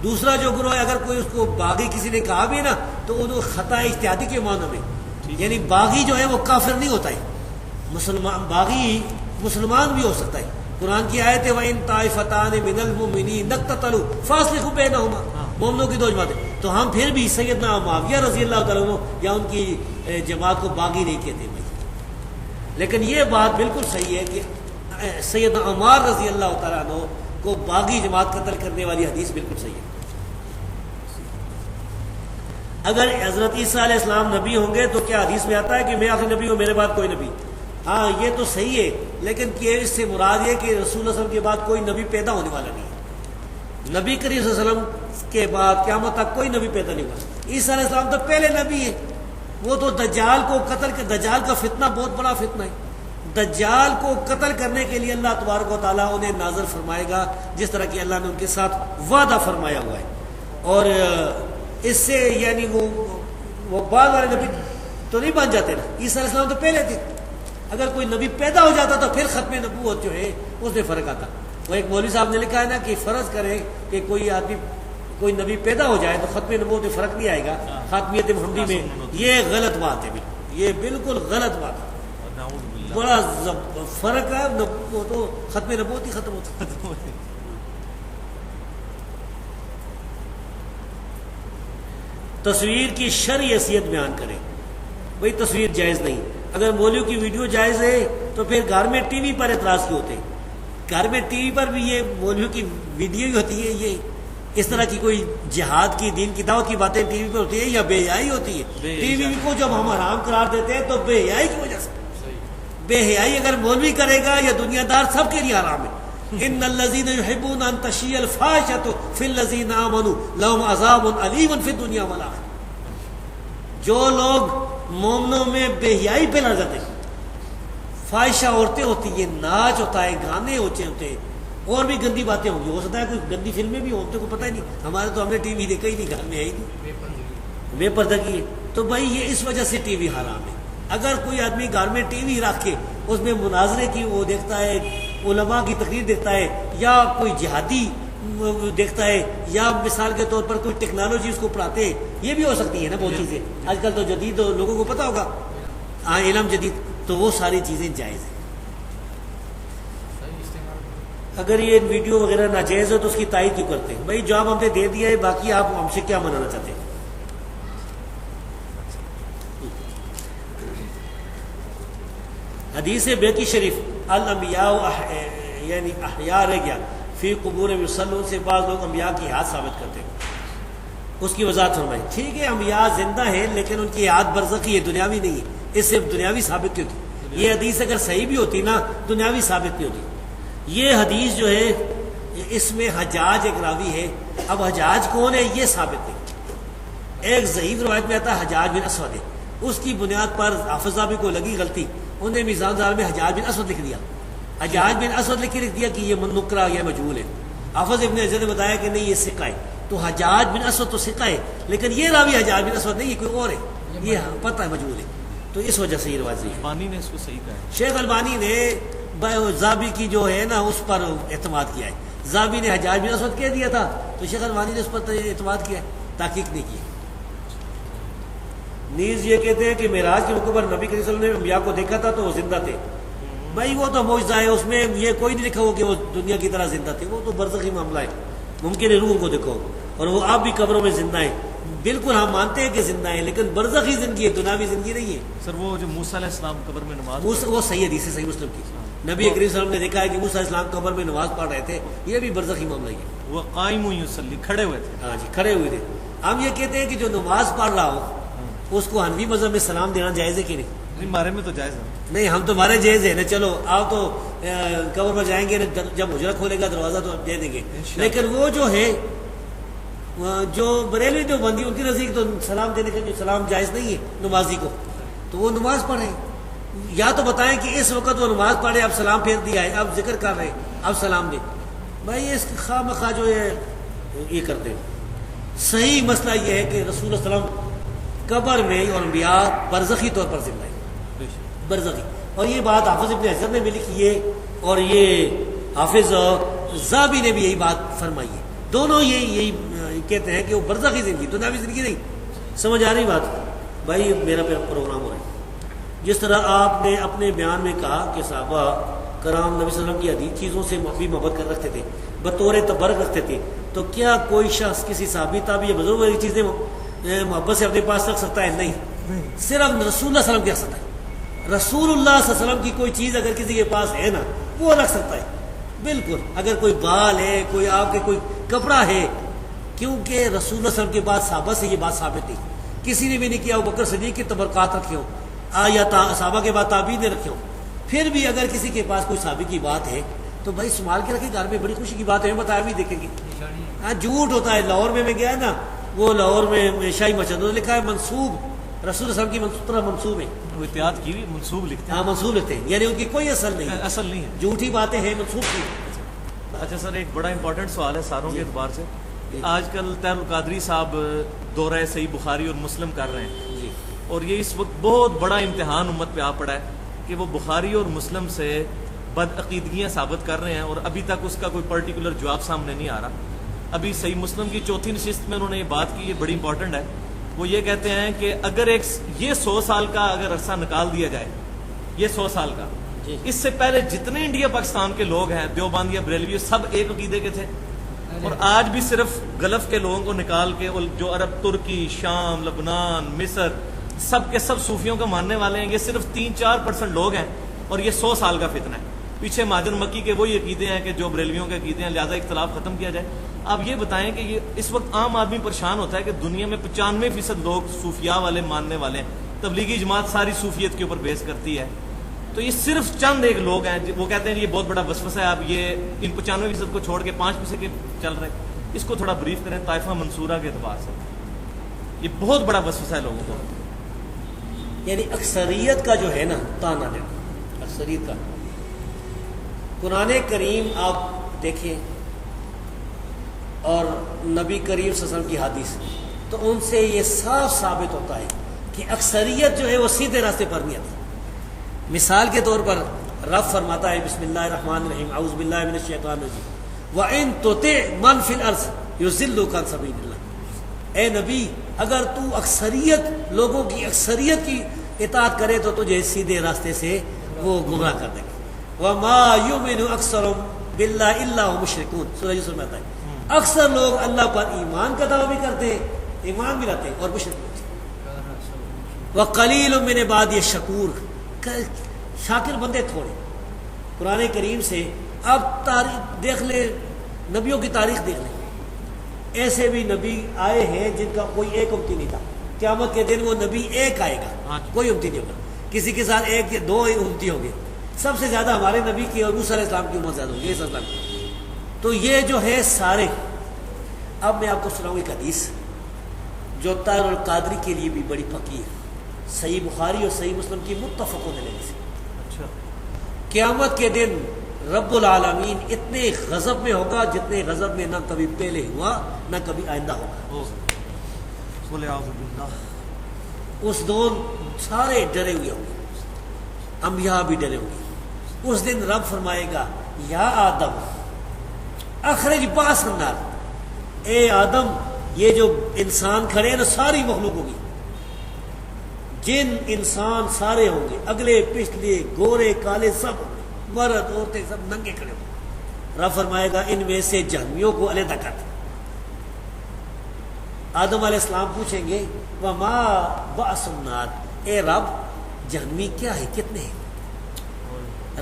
دوسرا جو گروہ ہے اگر کوئی اس کو باغی کسی نے کہا بھی نا تو وہ خطا اجتہادی کے معنی میں، یعنی باغی جو ہے وہ کافر نہیں ہوتا ہے، باغی مسلمان بھی ہو سکتا ہے۔ قرآن کی آیت ہے وَإِن طَائِفَتَانِ مِنَ الْمُؤْمِنِينَ اقْتَتَلُوا فَأَصْلِحُوا بَيْنَهُمَا، مومنوں کی 2 جماعتیں، تو ہم پھر بھی سیدنا معاویہ رضی اللہ تعالیٰ عنہ یا ان کی جماعت کو باغی نہیں کہتے بھائی، لیکن یہ بات بالکل صحیح ہے کہ سیدنا عمار رضی اللہ تعالیٰ عنہ کو باغی جماعت قتل کرنے والی حدیث بالکل صحیح ہے۔ اگر حضرت عیسیٰ علیہ السلام نبی ہوں گے تو کیا حدیث میں آتا ہے کہ میں آخری نبی ہوں، میرے بعد کوئی نبی؟ ہاں یہ تو صحیح ہے، لیکن کہ اس سے مراد یہ کہ رسول اللہ صلی اللہ علیہ وسلم کے بعد کوئی نبی پیدا ہونے والا نہیں ہے، نبی کریم صلی اللہ علیہ وسلم کے بعد قیامت تک کوئی نبی پیدا نہیں ہوا۔ عیسیٰ علیہ السلام تو پہلے نبی ہے، وہ تو دجال کو قتل کر، دجال کا فتنہ بہت بڑا فتنہ ہے، دجال کو قتل کرنے کے لیے اللہ تبارک و تعالیٰ انہیں نازل فرمائے گا، جس طرح کہ اللہ نے ان کے ساتھ وعدہ فرمایا ہوا ہے، اور اس سے یعنی وہ بعد والے نبی تو نہیں بن جاتے نا، عیسیٰ علیہ السلام تو پہلے تھے، اگر کوئی نبی پیدا ہو جاتا تو پھر ختم نبوت جو ہے اس میں فرق آتا۔ وہ ایک مولوی صاحب نے لکھا ہے نا کہ فرض کریں کہ کوئی نبی پیدا ہو جائے تو ختم نبوت میں فرق نہیں آئے گا، خاتمیت محمدی میں، یہ غلط بات ہے، یہ بالکل غلط بات ہے، بڑا فرق ہے، وہ تو ختم نبوت ہی ختم ہوتا۔ تصویر کی شرعی حیثیت بیان کریں، بھائی تصویر جائز نہیں، اگر مولوی کی ویڈیو جائز ہے تو پھر گھر میں ٹی وی پر اعتراض کیوں ہوتے ہیں؟ گھر میں ٹی وی پر بھی یہ مولوی کی ویڈیو ہی ہوتی ہے، یہ اس طرح کی کوئی جہاد کی، دین کی دعوت کی باتیں ٹی وی پر ہوتی ہے یا بے حیائی ہوتی ہے؟ ٹی وی کو جب ہم حرام قرار دیتے ہیں تو بے حیائی کی وجہ سے، بے حیائی اگر مولوی کرے گا یا دنیا دار سب کے لیے حرام ہے۔ ان الذين يحبون ان تشيع الفاحشة في الذين آمنوا لهم عذاب أليم في الدنيا والآخرة، جو لوگ مومنوں میں بے حیائی پہ لڑ جاتے ہیں، فاحشہ عورتیں ہوتی ہیں، ناچ ہوتا ہے، گانے ہوتے ہیں، اور بھی گندی باتیں ہوں گی، ہو سکتا ہے کوئی گندی فلمیں بھی ہوں، کو پتہ ہی نہیں، ہمارے تو ہم نے ٹی وی دیکھا ہی نہیں، گھر میں ہے ہی نہیں، بے پردگی ہے، تو بھائی یہ اس وجہ سے ٹی وی حرام ہے۔ اگر کوئی آدمی گھر میں ٹی وی رکھ کے اس میں مناظرے کی وہ دیکھتا ہے، علماء کی تقریر دیکھتا ہے، یا کوئی جہادی دیکھتا ہے، یا مثال کے طور پر کوئی ٹیکنالوجی اس کو پڑھاتے ہیں، یہ بھی ہو سکتی ہے نا بہت چیزیں آج کل تو جدید لوگوں کو پتہ ہوگا، علم جدید، تو وہ ساری چیزیں جائز ہیں۔ اگر یہ ویڈیو وغیرہ ناجائز ہو تو اس کی تائید کیوں کرتے ہیں؟ بھائی جواب ہم نے دے دیا ہے، باقی آپ ہم سے کیا منانا چاہتے ہیں؟ حدیث بیتی شریف الانبیاء یعنی احیاء رہ گیا فی قبور یصلون سے بعض لوگ انبیاء کی حیات ثابت کرتے ہیں، اس کی وضاحت فرمائی۔ ٹھیک ہے، انبیاء زندہ ہیں لیکن ان کی حیات برزخی ہے، دنیاوی نہیں ہے، اس سے دنیاوی ثابت نہیں ہوتی۔ یہ حدیث اگر صحیح بھی ہوتی نا، دنیاوی ثابت نہیں ہوتی۔ یہ حدیث جو ہے اس میں حجاج ایک راوی ہے، اب حجاج کون ہے یہ ثابت نہیں۔ ایک ضعیف روایت میں آتا ہے حجاج بن اسود ہے، اس کی بنیاد پر حافظ صاحب کو لگی غلطی، انہوں نے میزان دار میں حجاج بن اسود لکھ دیا، حجاج بن اسود لکھ دیا کہ یہ نکرہ یا مجہول ہے۔ حافظ ابن حجر نے بتایا کہ نہیں یہ ثقہ ہے، تو حجاج بن اسود تو ثقہ ہے لیکن یہ راوی حجاج بن اسود نہیں، یہ کوئی اور ہے، یہ پتہ ہے مجہول ہے، تو اس وجہ سے یہ روایت صحیح ہے۔ البانی نے اس کو صحیح کہا ہے، شیخ البانی نے زابی کی جو ہے نا اس پر اعتماد کیا ہے، زابی نے حجاج بن اسود کہہ دیا تھا تو شیخ البانی نے اس پر اعتماد کیا ہے، تحقیق نہیں کی۔ نیز یہ کہتے ہیں کہ معراج کے موقع پر نبی کریم صلی اللہ علیہ وسلم نے انبیاء کو دیکھا تھا تو وہ زندہ تھے۔ بھائی وہ تو معجزہ ہے، اس میں یہ کوئی نہیں لکھا ہو کہ وہ دنیا کی طرح زندہ تھے، وہ تو برزخی معاملہ ہے، ممکن ہے روح کو دیکھو، اور وہ آپ بھی قبروں میں زندہ ہیں، بالکل ہم مانتے ہیں کہ زندہ ہیں لیکن برزخی زندگی ہے، دنیاوی زندگی نہیں ہے۔ سر وہ جو موسیٰ علیہ السلام قبر میں نماز وہ صحیح حدیث ہے، صحیح مسلم کی، نبی کریم صلی اللہ علیہ وسلم نے دیکھا ہے کہ موسیٰ علیہ السلام قبر میں نماز پڑھ رہے تھے، یہ بھی برزخی معاملہ ہی ہے۔ وہ قائم یصلی، کھڑے ہوئے تھے، ہاں جی، کھڑے ہوئے تھے۔ ہم یہ کہتے ہیں کہ جو نماز پڑھ رہا ہو اس کو حنفی مذہب میں سلام دینا جائز ہے کہ نہیں؟ نہیں ہمارے میں تو جائز ہے، نہیں، ہم تو ہمارے جائز ہے نا، چلو آپ تو قبر پر جائیں گے نا، جب حجرہ کھولے گا دروازہ تو دے دیں گے، لیکن وہ جو ہے جو بریلوی جو بندی ان کی نزدیک تو سلام دینے کا جو سلام جائز نہیں ہے نمازی کو، تو وہ نماز پڑھے، یا تو بتائیں کہ اس وقت وہ نماز پڑھے، اب سلام پھیر دیا ہے، اب ذکر کر رہے ہیں، اب سلام دے۔ بھائی اس خواہ مخواہ جو ہے یہ کرتے ہیں۔ صحیح مسئلہ یہ ہے کہ رسول اللہ صلی اللہ علیہ وسلم قبر میں اور انبیاء برزخی طور پر زندہ ہے، برزخی، اور یہ بات حافظ ابن حجر نے بھی لکھی ہے اور یہ حافظ زابی نے بھی یہی بات فرمائی ہے، دونوں یہی کہتے ہیں کہ وہ برزخی زندگی، دنیاوی زندگی نہیں۔ سمجھ آ رہی بات؟ بھائی میرا پروگرام ہو رہا ہے۔ جس طرح آپ نے اپنے بیان میں کہا کہ صحابہ کرام نبی صلی اللہ علیہ وسلم کی حدیث چیزوں سے بھی محبت کر رکھتے تھے، بطور تبرک رکھتے تھے، تو کیا کوئی شخص کسی صحابی تابعی یا بزرگ والی چیزیں محبت سے اپنے پاس رکھ سکتا ہے؟ نہیں، صرف رسول اللہ صلی اللہ علیہ وسلم کی رکھ سکتا ہے۔ رسول اللہ صلی اللہ علیہ وسلم کی کوئی چیز اگر کسی کے پاس ہے نا وہ رکھ سکتا ہے، بالکل۔ اگر کوئی بال ہے، کوئی آپ کے کوئی کپڑا ہے، کیونکہ رسول اللہ صلی اللہ علیہ وسلم کے بعد صحابہ سے یہ بات ثابت نہیں، کسی نے بھی نہیں کیا۔ ابوبکر صدیق کی تبرکات رکھے ہو یا صحابہ کے بعد تابعین نے رکھے ہو، پھر بھی اگر کسی کے پاس کوئی صحابی کی بات ہے تو بھائی سنبھال کے رکھے، گھر میں بڑی خوشی کی بات ہے، بتایا بھی دیکھیں گے۔ ہاں جھوٹ ہوتا ہے۔ لاہور میں گیا نا، وہ لاہور میں شاہی مسجد لکھا ہے منسوب، رسول اللہ صلی اللہ علیہ وسلم کی طرح منسوب ہے، وہ احتیاط کی بھی منسوب لکھتے ہیں، ہاں منسوب لکھتے ہیں، یعنی ان کی کوئی اصل نہیں ہے، اصل نہیں ہے، جھوٹی باتیں ہیں، منسوب کی۔ اچھا سر، ایک بڑا امپورٹنٹ سوال ہے ساروں کے اعتبار سے، آج کل طاہر القادری صاحب دورہ صحیح بخاری اور مسلم کر رہے ہیں، جی اور یہ اس وقت بہت بڑا امتحان امت پہ آ پڑا ہے کہ وہ بخاری اور مسلم سے بدعقیدگیاں ثابت کر رہے ہیں، اور ابھی تک اس کا کوئی پرٹیکولر جواب سامنے نہیں آ رہا۔ ابھی صحیح مسلم کی چوتھی نشست میں انہوں نے یہ بات کی، یہ بڑی امپورٹنٹ ہے۔ وہ یہ کہتے ہیں کہ اگر یہ 100 سال کا اگر عرصہ نکال دیا جائے، یہ 100 سال کا، اس سے پہلے جتنے انڈیا پاکستان کے لوگ ہیں، دیوبند یا بریلوی، سب ایک عقیدے کے تھے، اور آج بھی صرف گلف کے لوگوں کو نکال کے جو عرب، ترکی، شام، لبنان، مصر، سب کے سب صوفیوں کا ماننے والے ہیں، یہ صرف 3-4% لوگ ہیں، اور یہ 100 سال کا فتنہ ہے۔ پیچھے مہاجر مکی کے وہی عقیدے ہیں کہ جو بریلویوں کے عقیدے ہیں، لہٰذا اختلاف ختم کیا جائے۔ آپ یہ بتائیں کہ یہ اس وقت عام آدمی پریشان ہوتا ہے کہ دنیا میں 95% لوگ صوفیاء والے ماننے والے ہیں، تبلیغی جماعت ساری صوفیت کے اوپر بیس کرتی ہے، تو یہ صرف چند ایک لوگ ہیں، وہ کہتے ہیں یہ بہت بڑا وسوسہ ہے، آپ یہ ان 95% کو چھوڑ کے 5% کے چل رہے ہیں۔ اس کو تھوڑا بریف کریں طائفہ منصورہ کے اعتبار سے، یہ بہت بڑا وسوسہ ہے لوگوں کو، یعنی اکثریت کا جو ہے نا تانا دینا، اکثریت کا۔ قرآن کریم آپ دیکھیں اور نبی کریم صلی اللہ علیہ وسلم کی حدیث، تو ان سے یہ صاف ثابت ہوتا ہے کہ اکثریت جو ہے وہ سیدھے راستے پر نہیں آتی۔ مثال کے طور پر رب فرماتا ہے بسم اللہ الرحمن الرحیم، اعوذ باللہ من الشیطان الرجیم، وَإِن تُطِعْ مَن فِي الْأَرْضِ يُضِلُّكَ عَن سَبِيلِ اللَّهِ، اے نبی اگر تو اکثریت لوگوں کی اکثریت کی اطاعت کرے تو تجھے سیدھے راستے سے وہ گمراہ کر دیں گے۔ وَمَا يُؤْمِنُ أَكْثَرُهُم بِاللَّهِ إِلَّا هُمْ مُشْرِكُونَ، سورہ یوسف میں آتا ہے اکثر لوگ اللہ پر ایمان کا دعویٰ بھی کرتے ہیں، ایمان بھی رکھتے ہیں اور مشرک بھی ہوتے ہیں۔ وَقَلِيلٌ مِّنْ عِبَادِيَ الشَّكُورُ، شاکر بندے تھوڑے۔ قرآن کریم سے اب تاریخ دیکھ لیں، نبیوں کی تاریخ دیکھ لیں، ایسے بھی نبی آئے ہیں جن کا کوئی ایک امتی نہیں تھا۔ قیامت کے دن وہ نبی ایک آئے گا، کوئی امتی نہیں ہوگا، کسی کے ساتھ ایک یا دو امتی ہوں گے۔ سب سے زیادہ ہمارے نبی کی اور موسیٰ علیہ السلام کی امت زیادہ ہوگی، السلام کی۔ تو یہ جو ہے سارے، اب میں آپ کو سناؤں ایک حدیث جو طاہر القادری کے لیے بھی بڑی پکی ہے، صحیح بخاری اور صحیح مسلم کی متفق علیہ سے۔ اچھا، قیامت کے دن رب العالمین اتنے غضب میں ہوگا جتنے غضب میں نہ کبھی پہلے ہوا نہ کبھی آئندہ ہوگا۔ بولے اعوذ باللہ۔ اس دون سارے ڈرے ہوئے ہوں گے، انبیاء بھی ڈرے ہوں گے۔ اس دن رب فرمائے گا یا آدم اخرج باس النار، اے آدم یہ جو انسان کھڑے ہیں نا ساری مخلوق ہوگی، جن انسان سارے ہوں گے، اگلے پچھلے گورے کالے سب ہوں گے، مرد عورتیں سب ننگے کھڑے ہوں گے۔ رب فرمائے گا ان میں سے جہنمیوں کو علیحدہ کر دیں۔ آدم علیہ السلام پوچھیں گے وما باس النار، اے رب جہنمی کیا ہے، کتنے ہیں؟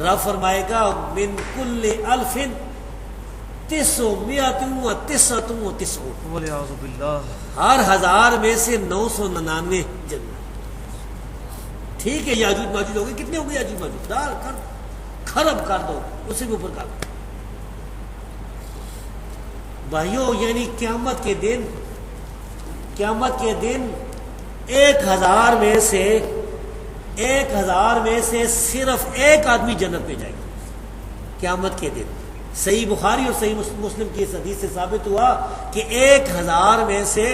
رب فرمائے گا من کل الف 999 بولے اعوذ باللہ۔ ہر 1000 میں سے 999 جنت۔ ٹھیک ہے، یاجوج ماجوج ہوں گے، کتنے ہوں گے یاجوج ماجوج؟ خرب کر دو، اسی کے اوپر کر دو۔ بھائیو یعنی قیامت کے دن 1000 میں سے صرف ایک آدمی جنت میں جائے گا قیامت کے دن۔ صحیح بخاری اور صحیح مسلم کی اس حدیث سے ثابت ہوا کہ 1000 میں سے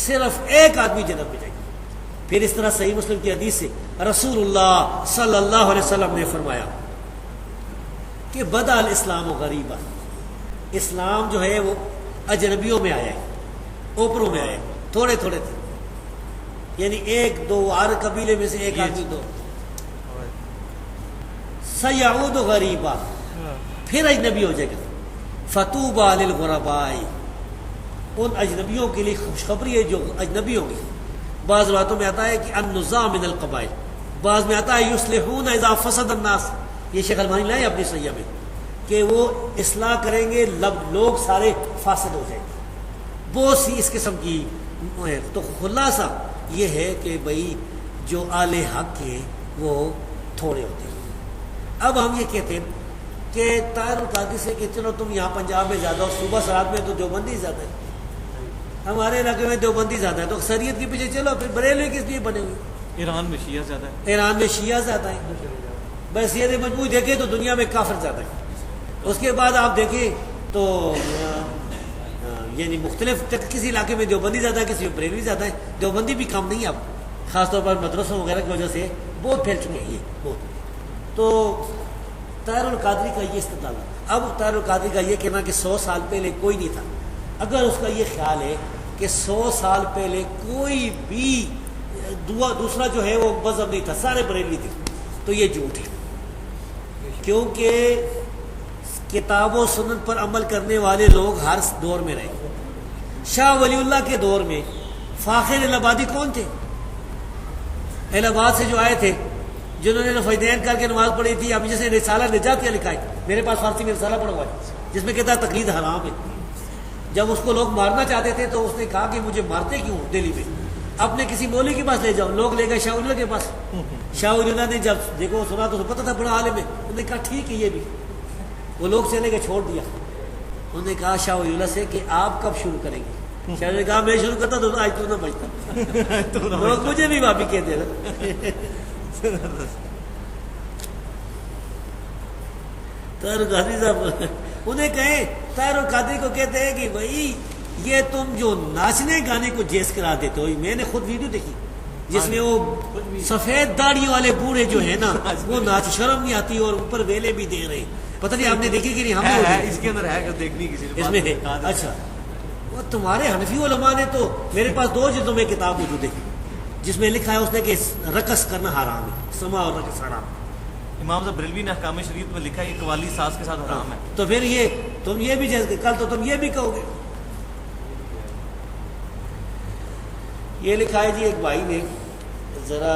صرف ایک آدمی جنت میں جائے گا۔ پھر اس طرح صحیح مسلم کی حدیث سے رسول اللہ صلی اللہ علیہ وسلم نے فرمایا کہ بدأ الاسلام غریبا، اسلام جو ہے وہ اجنبیوں میں آیا ہے، اوپروں میں آیا ہے، تھوڑے تھوڑے تھے، یعنی ایک دو ہر قبیلے میں سے ایک آدمی دو۔ سیعود غریبا، پھر اجنبی ہو جائے گا۔ فطوبى للغرباء، ان اجنبیوں کے لیے خوشخبری ہے جو اجنبی ہوں گے۔ بعض روایتوں میں آتا ہے کہ النزاع من القبائل، بعض میں آتا ہے یصلحون اذا فسد الناس، یہ شیخ البانی لائے اپنی صحیح میں کہ وہ اصلاح کریں گے لوگ سارے فاسد ہو جائیں گے۔ بہت سی اس قسم کی ہے۔ تو خلاصہ یہ ہے کہ بھائی جو اہل حق ہیں وہ تھوڑے ہوتے ہیں۔ اب ہم یہ کہتے ہیں کہ طاہر القادری سے کہ چلو تم یہاں پنجاب میں زیادہ ہو، صوبہ سرحد میں تو دیوبندی زیادہ ہے، ہمارے علاقے میں دیوبندی زیادہ ہے، تو اکثریت کے پیچھے چلو، پھر بریلوی کس لیے بنے ہوئے؟ ایران میں شیعہ زیادہ ہے، ایران میں شیعہ زیادہ ہیں، بحیثیت مجموعی دیکھیں تو دنیا میں کافر زیادہ ہے۔ اس کے بعد آپ دیکھیں تو یعنی مختلف کسی علاقے میں دیوبندی زیادہ ہے، کسی میں بریلوی زیادہ ہے۔ دیوبندی بھی کم نہیں ہے اب، خاص طور پر مدرسوں وغیرہ کی وجہ سے بہت پھیل چکے ہیں یہ بہت۔ تو طاہر القادری کا یہ استدلال ہے۔ اب طاہر القادری کا یہ کہنا کہ 100 سال پہلے کوئی نہیں تھا، اگر اس کا یہ خیال ہے کہ 100 سال پہلے کوئی بھی دوسرا جو ہے وہ مذہب نہیں تھا، سارے بریلوی تھے، تو یہ جھوٹ ہے، کیونکہ کتاب و سنت پر عمل کرنے والے لوگ ہر دور میں رہے۔ شاہ ولی اللہ کے دور میں فاخر الہ آبادی کون تھے؟ الہ آباد سے جو آئے تھے، جنہوں نے فیضین کر کے نماز پڑھی تھی، اب جسے رسالہ نجاتیہ لکھا ہے، میرے پاس فارسی میں رسالہ پڑھا ہوا ہے جس میں کہتا ہے تقلید حرام ہے۔ جب اس کو لوگ مارنا چاہتے تھے تو اس نے کہا کہ مجھے مارتے کیوں دہلی میں، اپنے کسی مولوی کے پاس لے جاؤ۔ لوگ لے گئے شاہ ولی اللہ کے پاس۔ شاہ ولی اللہ نے جب دیکھو سنا تو پتہ تھا بڑا عالم ہے، انہوں نے کہا ٹھیک ہے یہ بھی، وہ لوگ چلے گئے، چھوڑ دیا۔ انہوں نے کہا شاہ ولی اللہ سے کہ آپ کب شروع کریں گے؟ شاہ ولی نے کہا میں شروع کرتا تو آج تو نہ بچتا، لوگ مجھے بھی معافی کہتے ہیں۔ طاہر القادری صاحب انہیں کہیں، طاہر القادری کو کہتے ہیں کہ بھائی یہ تم جو ناچنے گانے کو جیز کرا دیتے ہو، میں نے خود ویڈیو دیکھی جس میں وہ سفید داڑھی والے بوڑھے جو ہیں نا وہ ناچ، شرم نہیں آتی اور اوپر ویلے بھی دے رہے ہیں۔ پتہ نہیں آپ نے دیکھی کہ نہیں؟ ہم ہے نے اس کے اندر ہے کہ دیکھنی کسی نے اس میں ہے۔ اچھا وہ تمہارے حنفی علماء نے تو، میرے پاس 2 جلدوں میں کتاب موجود ہے جس میں لکھا ہے اس نے کہ رقص کرنا حرام ہے، سما اور رقص حرام۔ امام صاحب بریلوی نے احکام شریعت میں لکھا ہے یہ قوالی ساز کے ساتھ حرام ہے۔ تو پھر یہ تم یہ بھی جیسے کل تو تم یہ بھی کہو گے۔ یہ لکھا ہے جی ایک بھائی نے، ذرا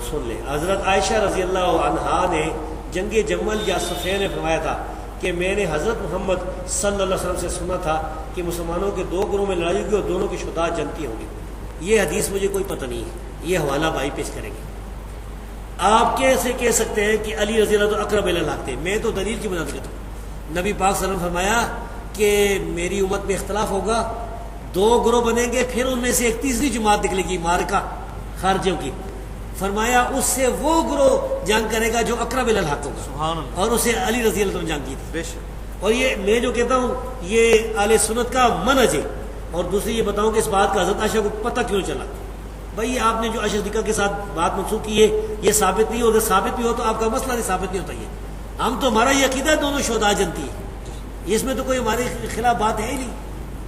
سن لیں۔ حضرت عائشہ رضی اللہ عنہا نے جنگ جمل یا صفین میں فرمایا تھا کہ میں نے حضرت محمد صلی اللہ علیہ وسلم سے سنا تھا کہ مسلمانوں کے 2 گروہ میں لڑائی ہوگی اور دونوں کی شہداء جنتی ہوں گی۔ یہ حدیث مجھے کوئی پتہ نہیں ہے، یہ حوالہ بھائی پیش کریں گے۔ آپ کیسے کہہ سکتے ہیں کہ علی رضی اللہ عنہ اقرب الی اللہ تھے؟ میں تو دلیل کی بنا دیتا ہوں۔ نبی پاک صلی اللہ علیہ وسلم فرمایا کہ میری امت میں اختلاف ہوگا، 2 گروہ بنیں گے، پھر ان میں سے ایک تیسری جماعت نکلے گی مارکہ خارجیوں کی۔ فرمایا اس سے وہ گروہ جنگ کرے گا جو اقرب الی الحق ہوگا، سبحان اللہ، اور اسے علی رضی اللہ عنہ جنگ کی تھی۔ بے شک۔ اور یہ میں جو کہتا ہوں یہ اہل سنت کا منہج ہے۔ اور دوسری یہ بتاؤں کہ اس بات کا حضرت عائشہ کو پتہ کیوں چلا؟ بھائی آپ نے جو عائشہ صدیقہ کے ساتھ بات منسوخ کی ہے یہ ثابت نہیں ہو، اگر ثابت بھی ہو تو آپ کا مسئلہ نہیں، ثابت نہیں ہوتا یہ۔ ہم تو ہمارا یہ عقیدہ دونوں شہداء جنتی ہے، اس میں تو کوئی ہمارے خلاف بات ہے ہی نہیں،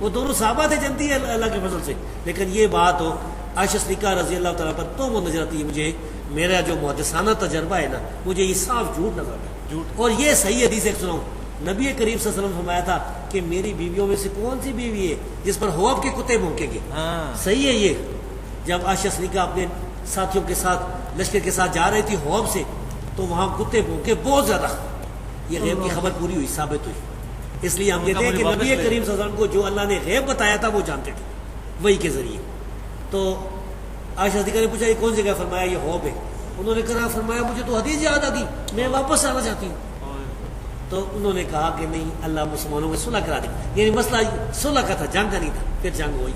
وہ دونوں صحابہ تھے جنتی ہے اللہ کے فضل سے۔ لیکن یہ بات ہو عائشہ صدیقہ رضی اللہ تعالیٰ پر تو وہ نظر آتی ہے مجھے، میرا جو محدثانہ تجربہ ہے نا، مجھے یہ صاف جھوٹ نظر آتا ہے۔ جھوٹ۔ اور یہ صحیح حدیث ایک سناؤں، نبی کریم صلی اللہ علیہ وسلم نے فرمایا تھا کہ میری بیویوں میں سے کون سی بیوی ہے جس پر ہواب کے کتے بھونکیں گے؟ ہاں صحیح ہے یہ۔ جب عائشہ صدیقہ اپنے ساتھیوں کے ساتھ لشکر کے ساتھ جا رہی تھی ہواب سے، تو وہاں کتے بھونکے بہت زیادہ۔ یہ غیب کی خبر پوری ہوئی، ثابت ہوئی۔ اس لیے ہم کہتے ہیں کہ نبی کریم صلی اللہ علیہ وسلم کو جو اللہ نے غیب بتایا تھا وہ جانتے تھے وہی کے ذریعے۔ تو عائشہ صدیقہ نے پوچھا یہ کون جگہ؟ فرمایا یہ ہواب ہے۔ انہوں نے کہا فرمایا مجھے تو حدیث یاد آ گئی، میں واپس آنا چاہتی ہوں۔ تو انہوں نے کہا کہ نہیں، اللہ مسلمانوں میں صلح کرا دی، یعنی مسئلہ صلح کا تھا، جنگ کا نہیں تھا۔ پھر جنگ ہوئی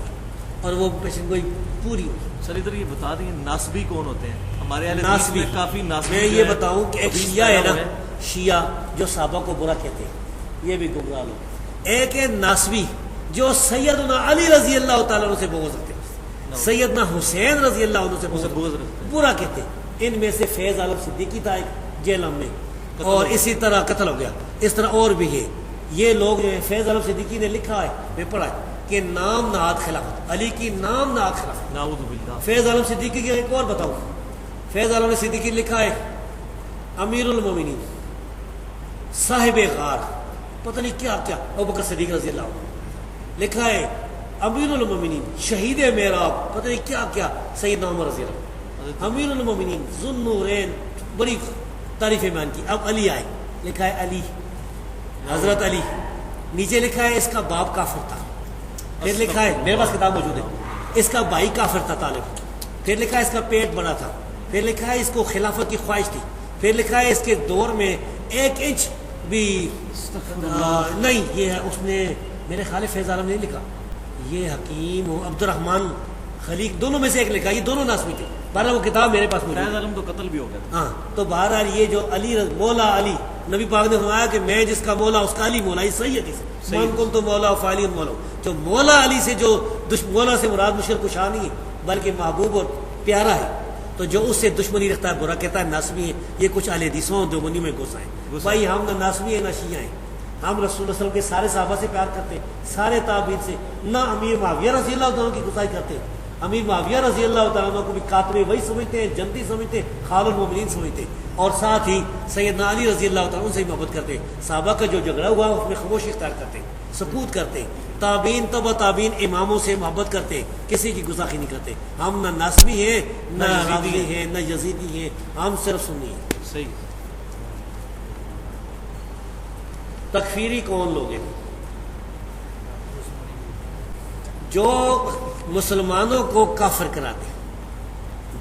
اور وہ پیشن گوئی پوری ہوئی۔ سر ادھر یہ بتا دیں ناسبی کون ہوتے ہیں؟ ہمارے اہل حدیث ناسبی، میں کافی ناسبی میں جو یہ ہے بتاؤں کہ ایک حدیث شیعہ ہے نا، پیدا ہوئے۔ شیعہ جو صحابہ کو برا کہتے ہیں، یہ بھی گمراہ لوگ۔ ایک ہے ناسبی جو سیدنا علی رضی اللہ تعالیٰ عنہ سے بغض رکھتے ہیں، سیدنا حسین رضی اللہ عنہ سے بغض رکھتے ہیں، برا کہتے ہیں۔ ان میں سے فیض عالم صدیقی تھا ایک جیلم میں، اور اسی طرح قتل ہو گیا۔ اس طرح اور بھی ہے۔ یہ لوگ جو ہے، فیض عالم صدیقی نے لکھا ہے، میں پڑھا ہے کہ نام نہاد خلافت، علی کی نام نہاد خلافت۔ نعوذ باللہ۔ فیض عالم صدیقی کی ایک اور بتاؤں، فیض عالم صدیقی لکھا ہے امیر المومنین، صاحب غار، پتہ نہیں کیا کیا، ابوبکر صدیق رضی اللہ عنہ۔ لکھا ہے امیر المومنین، شہید محراب، پتہ نہیں کیا کیا، سیدنا عمر رضی اللہ عنہ۔ امیر المومنین، ذو النورین، بڑی تعریف بیان کی۔ اب علی آئے، لکھا ہے علی، حضرت علی۔ نیچے لکھا ہے اس کا باپ کافر تھا۔ پھر لکھا ہے، میرے پاس کتاب موجود ہے، اس کا بھائی کافر تھا طالب۔ پھر لکھا ہے اس کا پیٹ بڑا تھا۔ پھر لکھا ہے اس کو خلافت کی خواہش تھی۔ پھر لکھا ہے اس کے دور میں 1 انچ بھی نہیں، یہ اس نے میرے خیال فیض عالم نے نہیں لکھا، یہ حکیم و عبد الرحمن خلیق دونوں میں سے ایک لکھا، یہ دونوں ناسبی تھے۔ بہرحال وہ کتاب میرے پاس موجود فیض ہے۔ عالم تو قتل بھی ہو گیا تھا۔ ہاں، تو بہرحال یہ جو علی مولا علی، نبی پاک نے فرمایا کہ میں جس کا مولا اس کا علی مولا، یہ صحیح حدیث ہے۔ من کن تو مولا فعلی مولا، جو مولا علی سے جو مولا سے مراد مشرک کشا نہیں ہے بلکہ محبوب اور پیارا ہے، تو جو اس سے دشمنی رکھتا ہے، برا کہتا ہے، ناسبی ہے۔ یہ کچھ اہل حدیثوں دیوبندی میں گھس آئے۔ بھائی ہم نہ ناسبی ہیں نہ شیعہ ہیں، ہم رسول اللہ صلی اللہ علیہ وسلم کے سارے صحابہ سے پیار کرتے ہیں، سارے تابعین سے، نہ امیر معاویہ رضی اللہ عنہ کی گستاخی کرتے ہیں۔ امیر معاویہ رضی اللہ تعالیٰ عنہ کو بھی کاتب وہی سمجھتے ہیں، جنتی سمجھتے ہیں، خال المومنین سمجھتے ہیں، اور ساتھ ہی سیدنا علی رضی اللہ تعالیٰ عنہ سے محبت کرتے ہیں۔ صحابہ کا جو جھگڑا ہوا اس میں خاموشی اختیار کرتے ہیں، سکوت کرتے ہیں۔ تابعین تبع تابعین اماموں سے محبت کرتے ہیں، کسی کی گستاخی نہیں کرتے۔ ہم نہ ناسبی ہیں، نہ رافضی ہیں، نہ یزیدی ہیں، ہم صرف سنی ہیں۔ صحیح۔ تکفیری کون لوگ ہیں؟ جو مسلمانوں کو کافر کرا دے،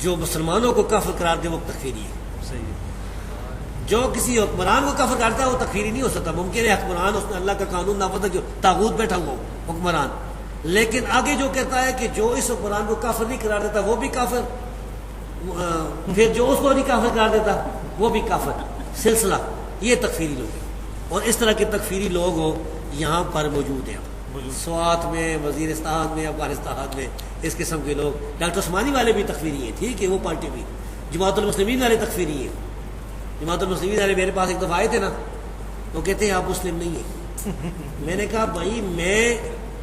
جو مسلمانوں کو کافر قرار دے وہ تکفیری ہے۔ صحیح۔ جو کسی حکمران کو کافر کرتا ہے وہ تکفیری نہیں ہو سکتا۔ ممکن ہے حکمران اس نے اللہ کا قانون نافذ کیا، طاغوت بیٹھا ہوا ہو حکمران، لیکن آگے جو کہتا ہے کہ جو اس حکمران کو کافر نہیں قرار دیتا وہ بھی کافر، پھر جو اس کو نہیں کافر قرار دیتا وہ بھی کافر، سلسلہ، یہ تکفیری لوگ ہیں۔ اور اس طرح کے تکفیری لوگ ہو یہاں پر موجود ہیں، سوات میں، وزیرستان میں، افغانستان میں، اس قسم کے لوگ۔ ڈاکٹر عثمانی والے بھی تکفیری ہیں، ٹھیک ہے، وہ پارٹی بھی، جماعت المسلمین والے تکفیری ہیں، جماعت المسلمین والے میرے پاس ایک دفعہ آئے تھے نا، وہ کہتے ہیں آپ مسلم نہیں ہیں. میں نے کہا بھائی میں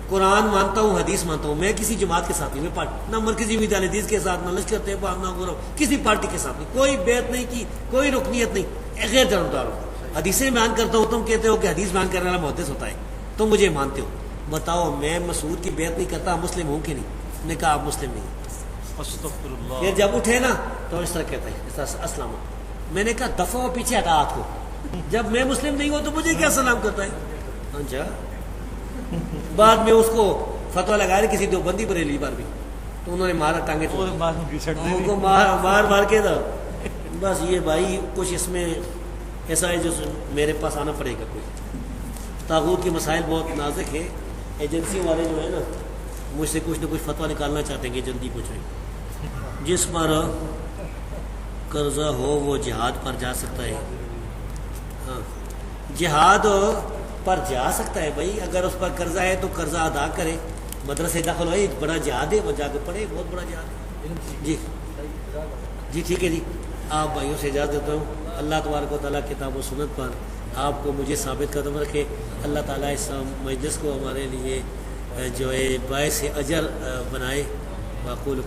قرآن مانتا ہوں، حدیث مانتا ہوں، میں کسی جماعت کے ساتھ نہیں، میں نہ مرکزی امید حدیث کے ساتھ، نہ لشکر طیبہ، نہ کسی پارٹی کے ساتھ نہیں، کوئی بیعت نہیں کی، کوئی رکنیت نہیں، غیر جانبدار ہوں. حدیثیں بیان کرتا ہوں، تم کہتے ہو کہ حدیث بیان کرنے والا محدث ہوتا ہے، تم مجھے مانتے ہو. بتاؤ میں مسعود کی بیعت نہیں کرتا، مسلم ہوں کہ نہیں؟ نے کہا آپ مسلم نہیں. استغفر اللہ. پھر جب اٹھے نا تو اس طرح کہتے ہیں، اس طرح اسلام. میں نے کہا دفعہ ہو پیچھے ہٹا ہاتھ کو، جب میں مسلم نہیں ہوں تو مجھے کیا سلام کرتا ہے؟ اچھا. بعد میں اس کو فتویٰ لگایا کسی دیوبندی بریلوی پر بھی، تو انہوں نے مارا ٹانگے اور بعد میں پیچھے ہٹ ان دیں. کو مار کے تھا. بس یہ بھائی کچھ اس میں ایسا ہے جو میرے پاس آنا پڑے گا. کوئی طاغوت کے مسائل بہت نازک ہے. ایجنسی والے جو ہے نا مجھ سے کچھ نہ کچھ فتویٰ نکالنا چاہتے ہیں کہ جلدی پوچھیں. جس پر قرضہ ہو وہ جہاد پر جا سکتا ہے. ہاں جہاد پر جا سکتا ہے بھائی، اگر اس پر قرضہ ہے تو قرضہ ادا کرے. مدرسے داخل ہوئے، ایک بڑا جہاد ہے، وہ جا کے پڑھے، بہت بڑا جہاد ہے. جی جی ٹھیک ہے جی. آپ بھائیوں سے اجازت دیتا ہوں. اللہ تبارک و تعالیٰ کتاب و سنت پر آپ کو مجھے ثابت قدم رکھے. اللہ تعالیٰ اس مجلس کو ہمارے لیے جو ہے باعث اجر بنائے. واقول